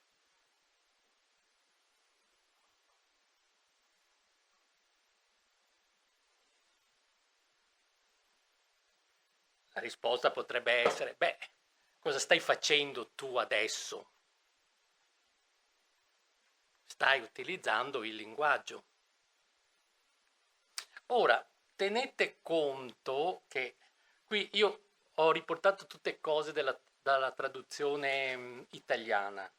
La risposta potrebbe essere, beh, cosa stai facendo tu adesso? Stai utilizzando il linguaggio. Ora, tenete conto che qui io ho riportato tutte cose dalla traduzione italiana.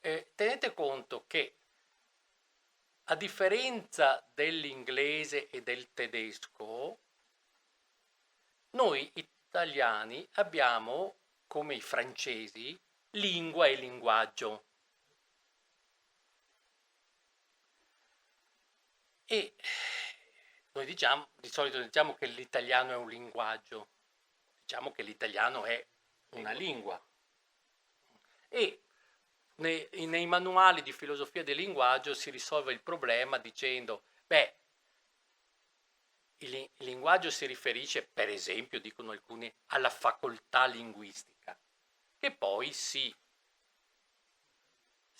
Tenete conto che a differenza dell'inglese e del tedesco, noi italiani abbiamo, come i francesi, lingua e linguaggio. E noi diciamo, di solito diciamo che l'italiano è un linguaggio, diciamo che l'italiano è una lingua. E nei manuali di filosofia del linguaggio si risolve il problema dicendo, beh, il linguaggio si riferisce, per esempio, dicono alcuni, alla facoltà linguistica, che poi si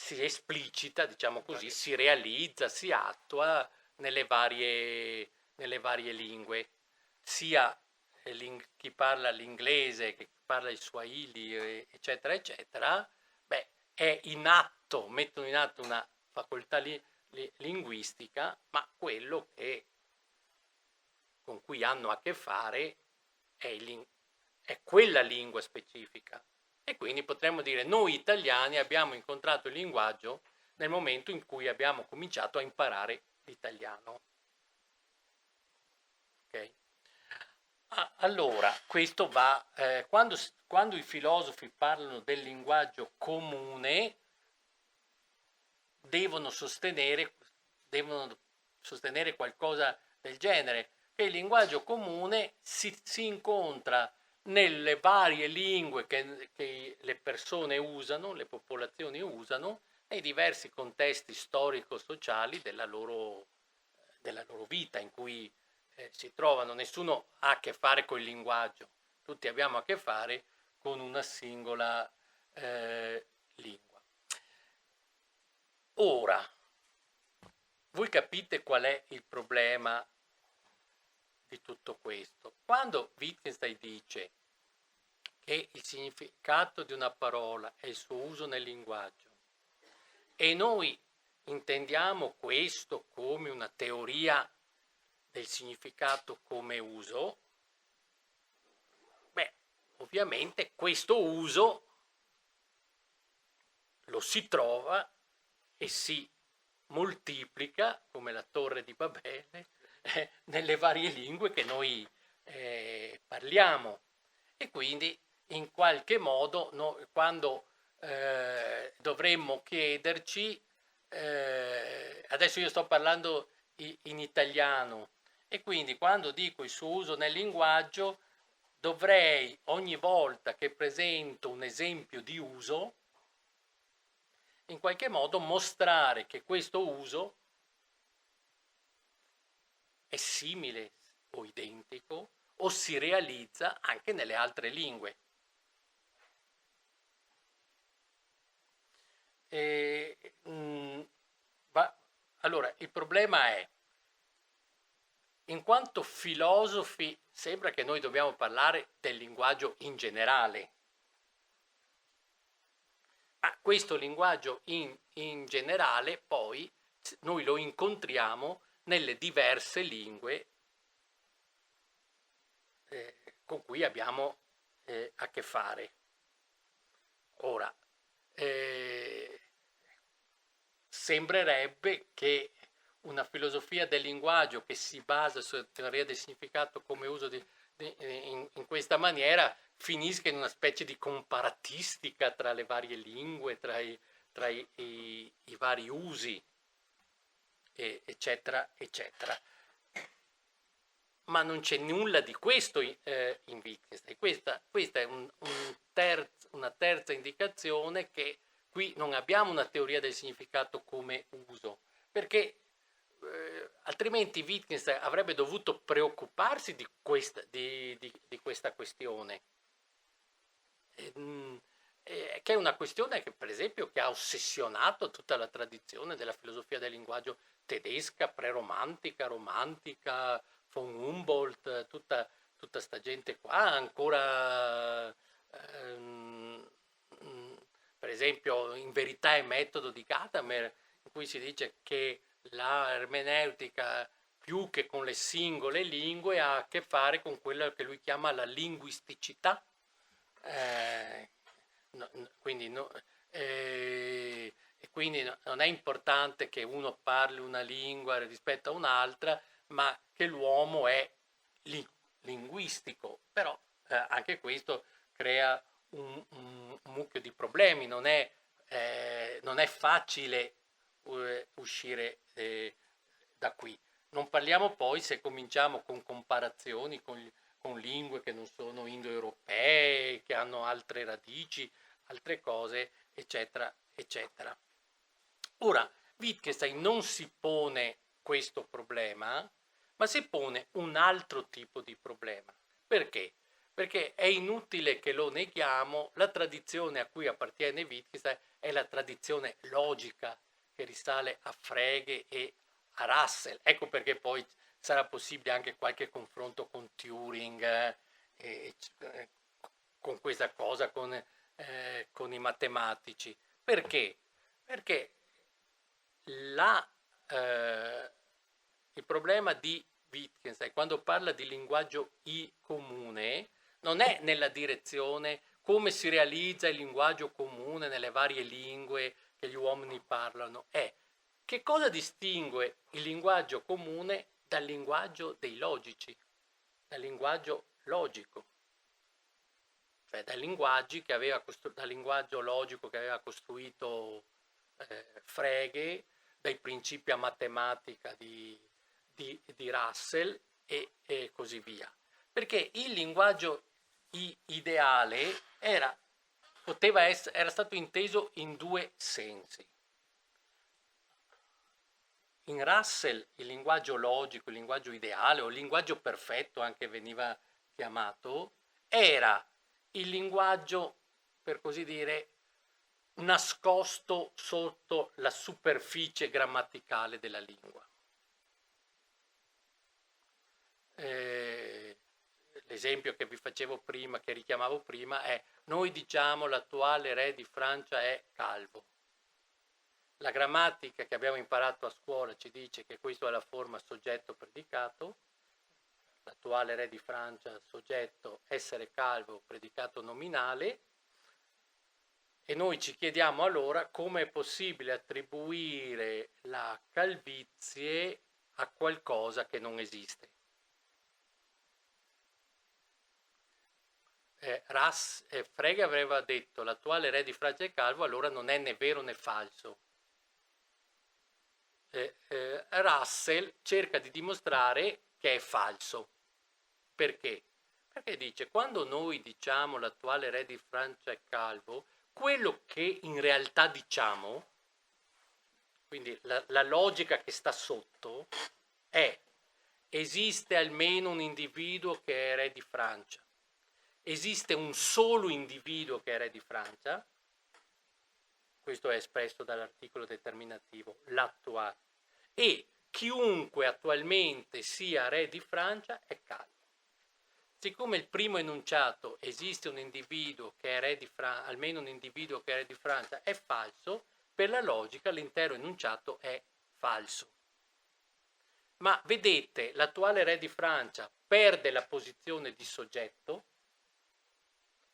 esplicita, diciamo così, si realizza, si attua nelle varie lingue, sia chi parla l'inglese che chi parla il swahili, eccetera, eccetera, beh, mettono in atto una facoltà linguistica, ma quello con cui hanno a che fare è quella lingua specifica. E quindi potremmo dire, noi italiani abbiamo incontrato il linguaggio nel momento in cui abbiamo cominciato a imparare l'italiano. Ok? Allora, questo va, quando i filosofi parlano del linguaggio comune, devono sostenere qualcosa del genere, che il linguaggio comune si incontra nelle varie lingue che le persone usano, le popolazioni usano, nei diversi contesti storico-sociali della loro vita in cui si trovano. Nessuno ha a che fare con il linguaggio, tutti abbiamo a che fare con una singola lingua. Ora, voi capite qual è il problema di tutto questo? Quando Wittgenstein dice che il significato di una parola è il suo uso nel linguaggio e noi intendiamo questo come una teoria del significato come uso, beh, ovviamente questo uso lo si trova e si moltiplica come la torre di Babele nelle varie lingue che noi parliamo, e quindi in qualche modo quando dovremmo chiederci, adesso io sto parlando in italiano, e quindi quando dico il suo uso nel linguaggio dovrei ogni volta che presento un esempio di uso in qualche modo mostrare che questo uso è simile o identico o si realizza anche nelle altre lingue. Allora, il problema è, in quanto filosofi, sembra che noi dobbiamo parlare del linguaggio in generale. Ma questo linguaggio in generale poi noi lo incontriamo nelle diverse lingue con cui abbiamo a che fare. Ora, sembrerebbe che una filosofia del linguaggio che si basa sulla teoria del significato come uso in questa maniera finisca in una specie di comparatistica tra le varie lingue, tra i vari usi, eccetera, eccetera. Ma non c'è nulla di questo in Wittgenstein. Questa è una terza indicazione, che qui non abbiamo una teoria del significato come uso, perché altrimenti Wittgenstein avrebbe dovuto preoccuparsi di questa questione, che è una questione che, per esempio, che ha ossessionato tutta la tradizione della filosofia del linguaggio tedesca, preromantica, romantica, von Humboldt, tutta tutta sta gente qua ancora, ehm, per esempio, in Verità e metodo di Gadamer, in cui si dice che la ermeneutica, più che con le singole lingue, ha a che fare con quello che lui chiama la linguisticità. Quindi, e quindi non è importante che uno parli una lingua rispetto a un'altra, ma che l'uomo è linguistico. Però anche questo crea un mucchio di problemi, non è facile uscire da qui. Non parliamo poi se cominciamo con comparazioni con lingue che non sono indoeuropee, che hanno altre radici, altre cose, eccetera, eccetera. Ora, Wittgenstein non si pone questo problema, ma si pone un altro tipo di problema. Perché? Perché è inutile che lo neghiamo, la tradizione a cui appartiene Wittgenstein è la tradizione logica che risale a Frege e a Russell. Ecco perché poi sarà possibile anche qualche confronto con Turing, con questa cosa, con i matematici. Perché? Perché il problema di Wittgenstein, quando parla di linguaggio comune, non è nella direzione come si realizza il linguaggio comune nelle varie lingue che gli uomini parlano, è che cosa distingue il linguaggio comune dal linguaggio dei logici, dal linguaggio logico, cioè dal linguaggio logico che aveva costruito Frege, dai principi a matematica di Russell e così via. Perché il linguaggio ideale era stato inteso in due sensi. In Russell il linguaggio logico, il linguaggio ideale o il linguaggio perfetto anche veniva chiamato, era il linguaggio, per così dire, nascosto sotto la superficie grammaticale della lingua. L'esempio che vi facevo prima, che richiamavo prima, è: noi diciamo l'attuale re di Francia è calvo. La grammatica che abbiamo imparato a scuola ci dice che questo è la forma soggetto-predicato. L'attuale re di Francia, soggetto, essere calvo, predicato nominale. E noi ci chiediamo allora come è possibile attribuire la calvizie a qualcosa che non esiste. Frege aveva detto l'attuale re di Francia è calvo, allora non è né vero né falso. Russell cerca di dimostrare che è falso. Perché? Perché dice: quando noi diciamo l'attuale re di Francia è calvo, quello che in realtà diciamo, quindi la logica che sta sotto, è: esiste almeno un individuo che è re di Francia, esiste un solo individuo che è re di Francia, questo è espresso dall'articolo determinativo, l'attuale, e chiunque attualmente sia re di Francia è calvo. Siccome il primo enunciato, esiste un individuo che è re di Francia, almeno un individuo che è re di Francia, è falso, per la logica l'intero enunciato è falso. Ma vedete, l'attuale re di Francia perde la posizione di soggetto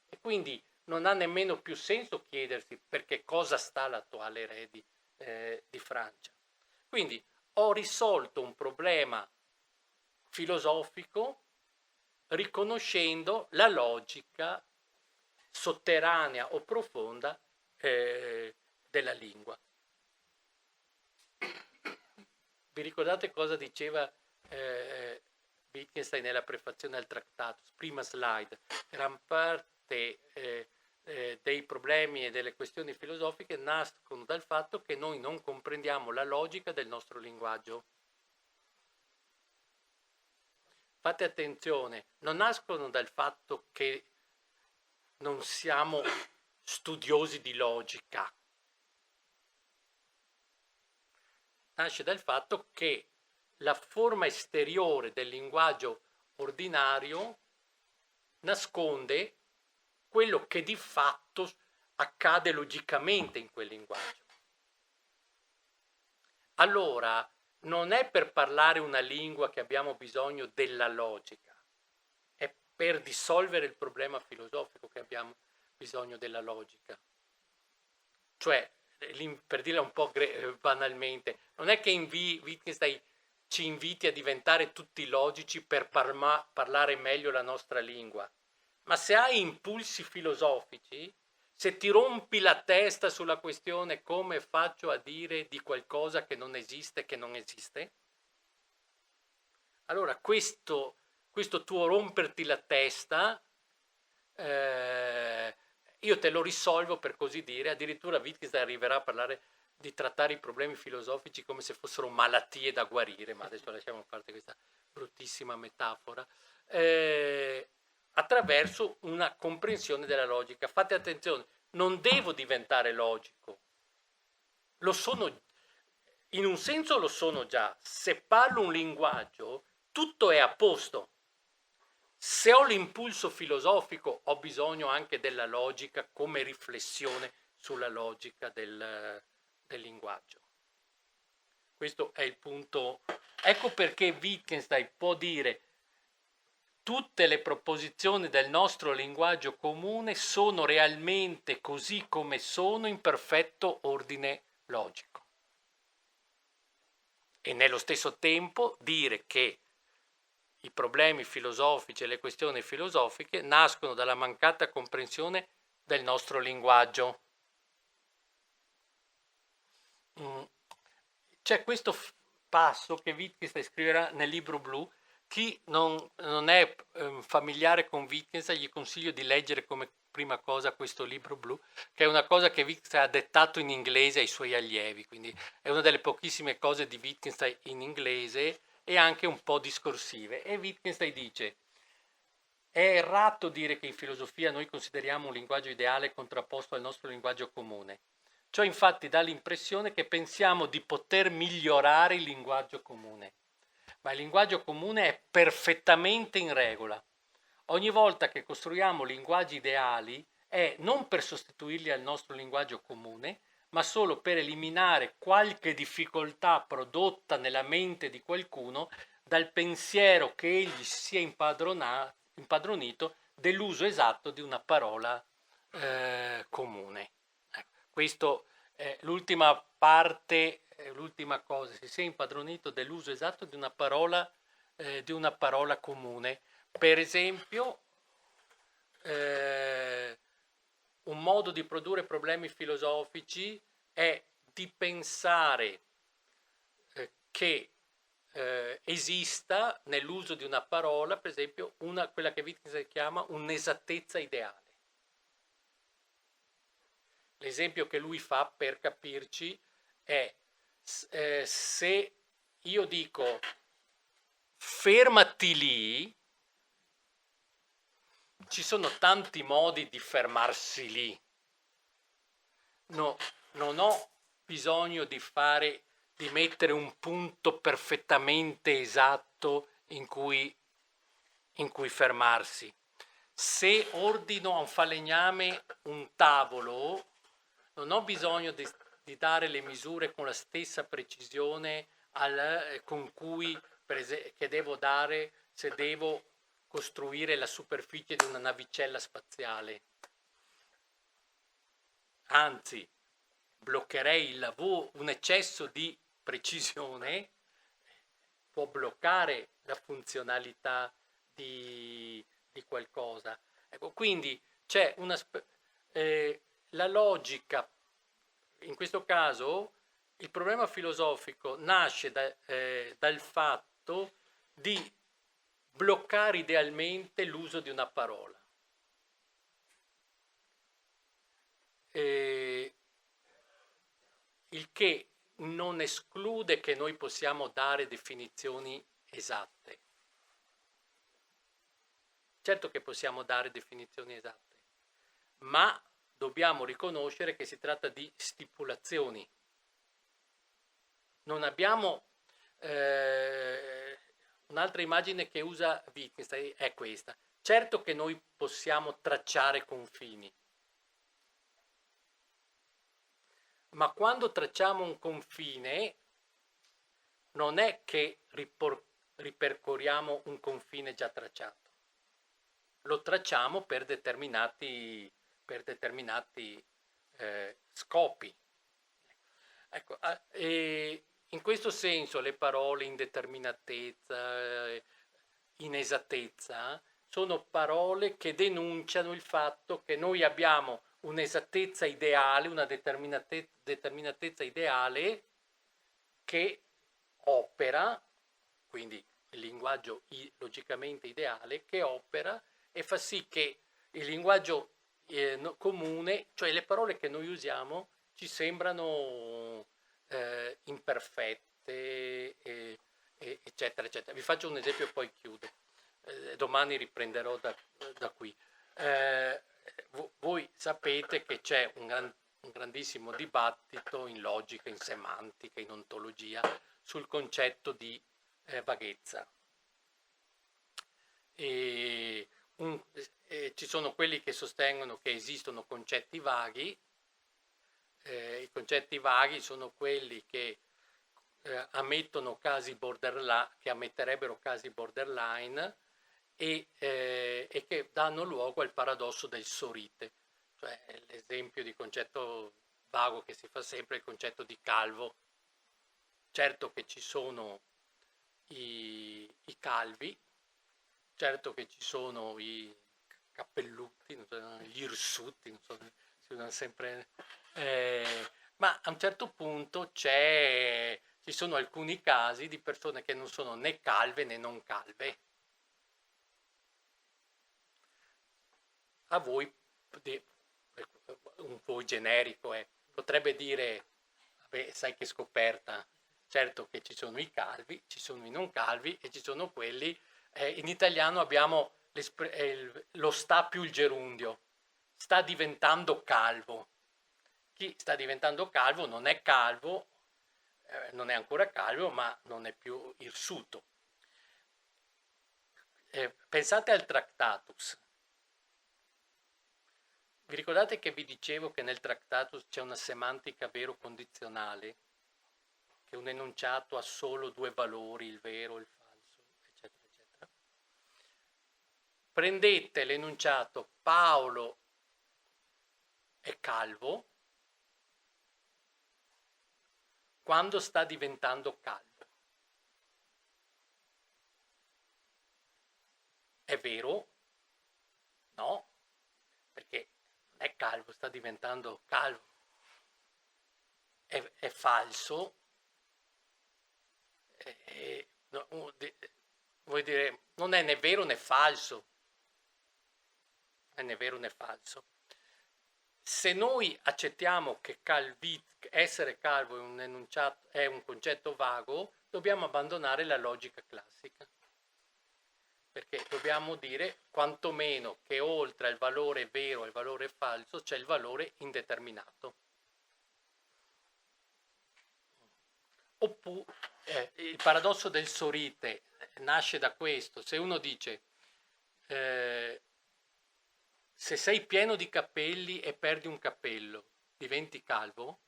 e quindi non ha nemmeno più senso chiedersi per che cosa sta l'attuale re di Francia. Quindi ho risolto un problema filosofico riconoscendo la logica sotterranea o profonda della lingua. Vi ricordate cosa diceva Wittgenstein nella prefazione al trattato? Prima slide. Gran parte dei problemi e delle questioni filosofiche nascono dal fatto che noi non comprendiamo la logica del nostro linguaggio. Fate attenzione, non nascono dal fatto che non siamo studiosi di logica. Nasce dal fatto che la forma esteriore del linguaggio ordinario nasconde quello che di fatto accade logicamente in quel linguaggio. Allora, non è per parlare una lingua che abbiamo bisogno della logica, è per dissolvere il problema filosofico che abbiamo bisogno della logica. Cioè, per dirla un po' banalmente, non è che Wittgenstein ci inviti a diventare tutti logici per parlare meglio la nostra lingua, ma se hai impulsi filosofici, se ti rompi la testa sulla questione come faccio a dire di qualcosa che non esiste, allora questo tuo romperti la testa, io te lo risolvo, per così dire. Addirittura Wittgenstein arriverà a parlare di trattare i problemi filosofici come se fossero malattie da guarire, ma adesso lasciamo a parte questa bruttissima metafora, attraverso una comprensione della logica. Fate attenzione, non devo diventare logico, lo sono, in un senso lo sono già. Se parlo un linguaggio, tutto è a posto. Se ho l'impulso filosofico, ho bisogno anche della logica come riflessione sulla logica del linguaggio. Questo è il punto. Ecco perché Wittgenstein può dire: tutte le proposizioni del nostro linguaggio comune sono realmente così come sono, in perfetto ordine logico. E nello stesso tempo dire che i problemi filosofici e le questioni filosofiche nascono dalla mancata comprensione del nostro linguaggio. C'è questo passo che Wittgenstein scriverà nel libro blu. Chi non è familiare con Wittgenstein, gli consiglio di leggere come prima cosa questo libro blu, che è una cosa che Wittgenstein ha dettato in inglese ai suoi allievi, quindi è una delle pochissime cose di Wittgenstein in inglese e anche un po' discorsive. E Wittgenstein dice: è errato dire che in filosofia noi consideriamo un linguaggio ideale contrapposto al nostro linguaggio comune. Ciò infatti dà l'impressione che pensiamo di poter migliorare il linguaggio comune. Ma il linguaggio comune è perfettamente in regola. Ogni volta che costruiamo linguaggi ideali è non per sostituirli al nostro linguaggio comune, ma solo per eliminare qualche difficoltà prodotta nella mente di qualcuno dal pensiero che egli sia impadronito dell'uso esatto di una parola comune. Questo è l'ultima parte, l'ultima cosa: si sia impadronito dell'uso esatto di una parola comune. Per esempio, un modo di produrre problemi filosofici è di pensare che esista nell'uso di una parola, per esempio, quella che Wittgenstein chiama un'esattezza ideale. L'esempio che lui fa, per capirci, è se io dico fermati lì, ci sono tanti modi di fermarsi lì. No, non ho bisogno di mettere un punto perfettamente esatto in cui fermarsi. Se ordino a un falegname un tavolo, non ho bisogno di dare le misure con la stessa precisione con cui che devo dare se devo costruire la superficie di una navicella spaziale. Anzi, bloccherei il lavoro. Un eccesso di precisione può bloccare la funzionalità di qualcosa. Ecco, quindi c'è la logica. In questo caso il problema filosofico nasce dal fatto di bloccare idealmente l'uso di una parola. Il che non esclude che noi possiamo dare definizioni esatte. Certo che possiamo dare definizioni esatte, ma dobbiamo riconoscere che si tratta di stipulazioni. Non abbiamo un'altra immagine che usa Wittgenstein è questa. certo che noi possiamo tracciare confini, ma quando tracciamo un confine non è che ripercorriamo un confine già tracciato, lo tracciamo per determinati scopi. Ecco, e in questo senso le parole indeterminatezza, inesattezza, sono parole che denunciano il fatto che noi abbiamo un'esattezza ideale, una determinatezza ideale che opera, quindi il linguaggio logicamente ideale, che opera e fa sì che il linguaggio comune, cioè le parole che noi usiamo, ci sembrano imperfette, eccetera, eccetera. Vi faccio un esempio e poi chiudo. Domani riprenderò da qui. Voi sapete che c'è un grandissimo dibattito in logica, in semantica, in ontologia sul concetto di vaghezza. Ci sono quelli che sostengono che esistono concetti vaghi. I concetti vaghi sono quelli che ammettono casi borderline, che ammetterebbero casi borderline e che danno luogo al paradosso del sorite, cioè l'esempio di concetto vago che si fa sempre è il concetto di calvo. Certo che ci sono i calvi, certo che ci sono i cappelluti, gli irsuti, non so, si usano sempre, ma a un certo punto ci sono alcuni casi di persone che non sono né calve né non calve. A voi, un voi generico, potrebbe dire, vabbè, sai che scoperta, certo che ci sono i calvi, ci sono i non calvi e ci sono quelli, in italiano abbiamo lo sta più il gerundio, sta diventando calvo. Chi sta diventando calvo non è calvo, non è ancora calvo, ma non è più irsuto. Pensate al Tractatus. Vi ricordate che vi dicevo che nel Tractatus c'è una semantica vero condizionale? Che un enunciato ha solo due valori, il vero e il falso, eccetera, eccetera. Prendete l'enunciato Paolo è calvo quando sta diventando calvo. È vero? No, perché non è calvo, sta diventando calvo. È falso? Vuol dire, non è né vero né falso. Non è né vero né falso. Se noi accettiamo che essere calvo è un concetto vago, dobbiamo abbandonare la logica classica. Perché dobbiamo dire quantomeno che oltre al valore vero e al valore falso c'è il valore indeterminato. Oppure il paradosso del sorite nasce da questo. Se uno dice se sei pieno di capelli e perdi un capello, diventi calvo?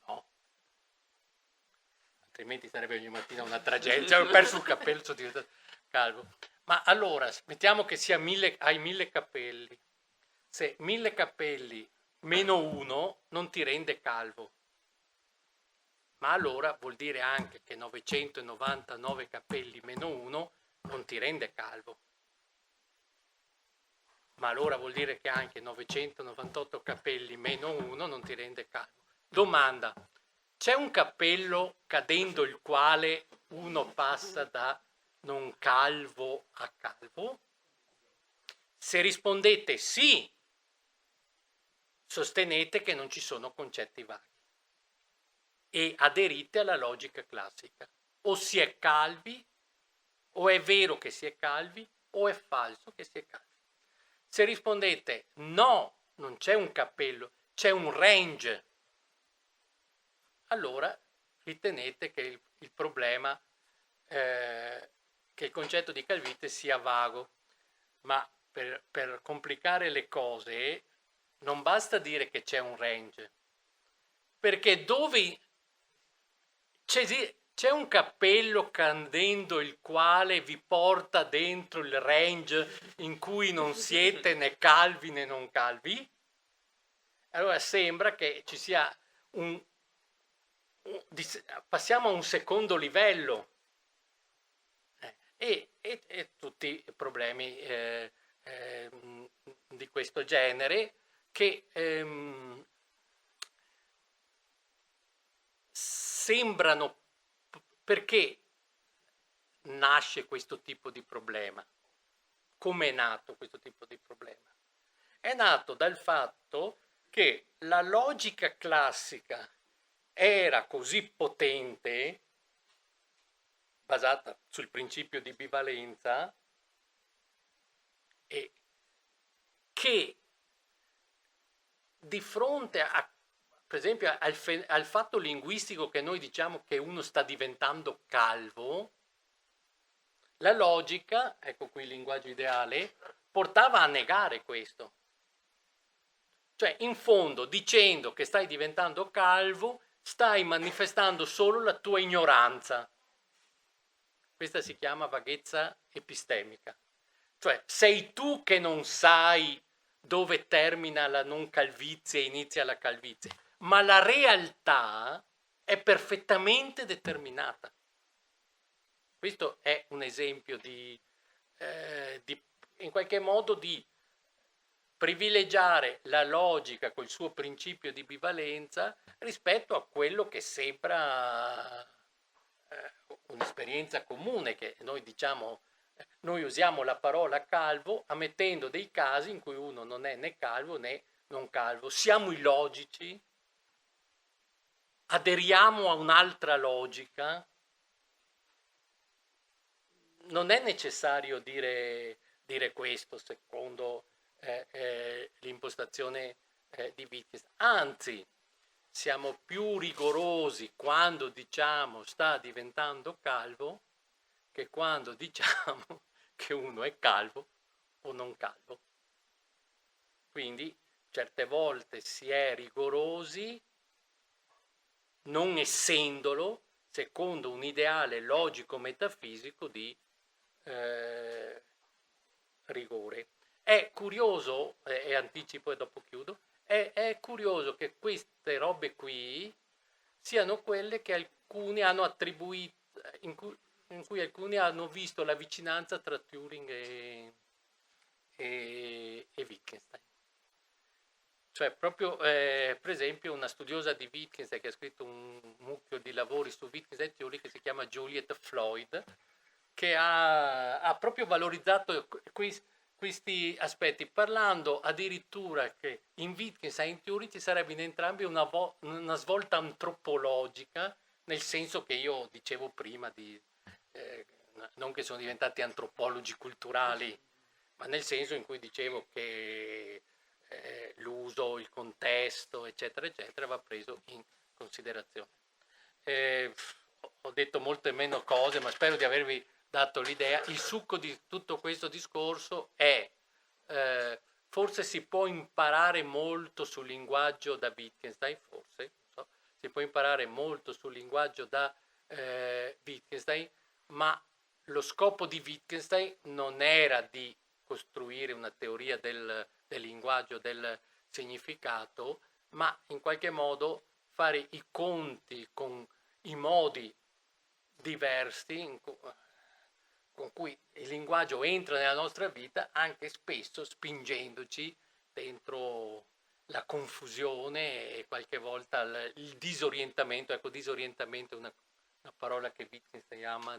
No. Altrimenti sarebbe ogni mattina una tragedia. Cioè, ho perso un capello, sono diventato calvo. Ma allora, mettiamo che hai 1000 capelli. Se 1000 capelli meno 1 non ti rende calvo. Ma allora vuol dire anche che 999 capelli meno 1 non ti rende calvo. Ma allora vuol dire che anche 998 capelli meno 1 non ti rende calvo. Domanda, c'è un cappello cadendo il quale uno passa da non calvo a calvo? Se rispondete sì, sostenete che non ci sono concetti vaghi e aderite alla logica classica. O si è calvi, o è vero che si è calvi, o è falso che si è calvi. Se rispondete no, non c'è un cappello, c'è un range, allora ritenete che il problema che che il concetto di calvite sia vago, ma per complicare le cose non basta dire che c'è un range, perché dove c'è un cappello cadendo il quale vi porta dentro il range in cui non siete né calvi né non calvi, allora sembra che ci sia passiamo a un secondo livello e tutti i problemi di questo genere che sembrano. Perché nasce questo tipo di problema? Come è nato questo tipo di problema? È nato dal fatto che la logica classica era così potente, basata sul principio di bivalenza, e che di fronte a, per esempio, al fatto linguistico che noi diciamo che uno sta diventando calvo, la logica, ecco qui il linguaggio ideale, portava a negare questo. Cioè, in fondo, dicendo che stai diventando calvo, stai manifestando solo la tua ignoranza. Questa si chiama vaghezza epistemica. Cioè, sei tu che non sai dove termina la non calvizie e inizia la calvizie, ma la realtà è perfettamente determinata. Questo è un esempio in qualche modo di privilegiare la logica col suo principio di bivalenza rispetto a quello che sembra un'esperienza comune, che noi diciamo, noi usiamo la parola calvo ammettendo dei casi in cui uno non è né calvo né non calvo. Siamo illogici, aderiamo a un'altra logica. Non è necessario dire questo secondo l'impostazione di Wittgenstein. Anzi, siamo più rigorosi quando diciamo sta diventando calvo che quando diciamo che uno è calvo o non calvo. Quindi certe volte si è rigorosi non essendolo secondo un ideale logico-metafisico di rigore. È curioso, e anticipo e dopo chiudo, è curioso che queste robe qui siano quelle che alcuni hanno attribuito, in cui alcuni hanno visto la vicinanza tra Turing e Wittgenstein. Cioè proprio, per esempio, una studiosa di Wittgenstein che ha scritto un mucchio di lavori su Wittgenstein Theory, che si chiama Juliet Floyd, che ha proprio valorizzato questi aspetti, parlando addirittura che in Wittgenstein Theory ci sarebbe in entrambi una svolta antropologica, nel senso che io dicevo prima, non che sono diventati antropologi culturali, ma nel senso in cui dicevo che l'uso, il contesto, eccetera, eccetera, va preso in considerazione. Ho detto molte meno cose, ma spero di avervi dato l'idea. Il succo di tutto questo discorso è forse si può imparare molto sul linguaggio da Wittgenstein, forse, non so, si può imparare molto sul linguaggio da Wittgenstein, ma lo scopo di Wittgenstein non era di costruire una teoria del linguaggio, del significato, ma in qualche modo fare i conti con i modi diversi con cui il linguaggio entra nella nostra vita, anche spesso spingendoci dentro la confusione e qualche volta il disorientamento. Ecco, disorientamento è una parola che Wittgenstein ama,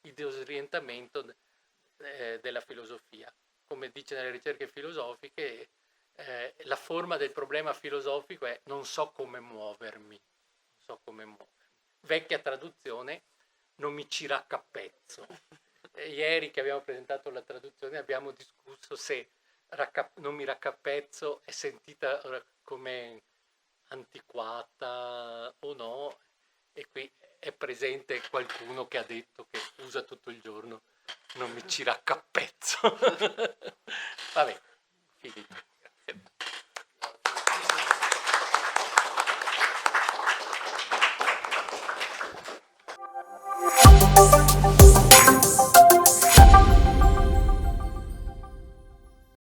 il disorientamento della filosofia. Come dice nelle ricerche filosofiche, la forma del problema filosofico è non so come muovermi. Vecchia traduzione, non mi ci raccapezzo. Ieri che abbiamo presentato la traduzione abbiamo discusso se non mi raccappezzo è sentita come antiquata o no, e qui è presente qualcuno che ha detto che usa tutto il giorno non mi ci raccappezzo. Vabbè, finito.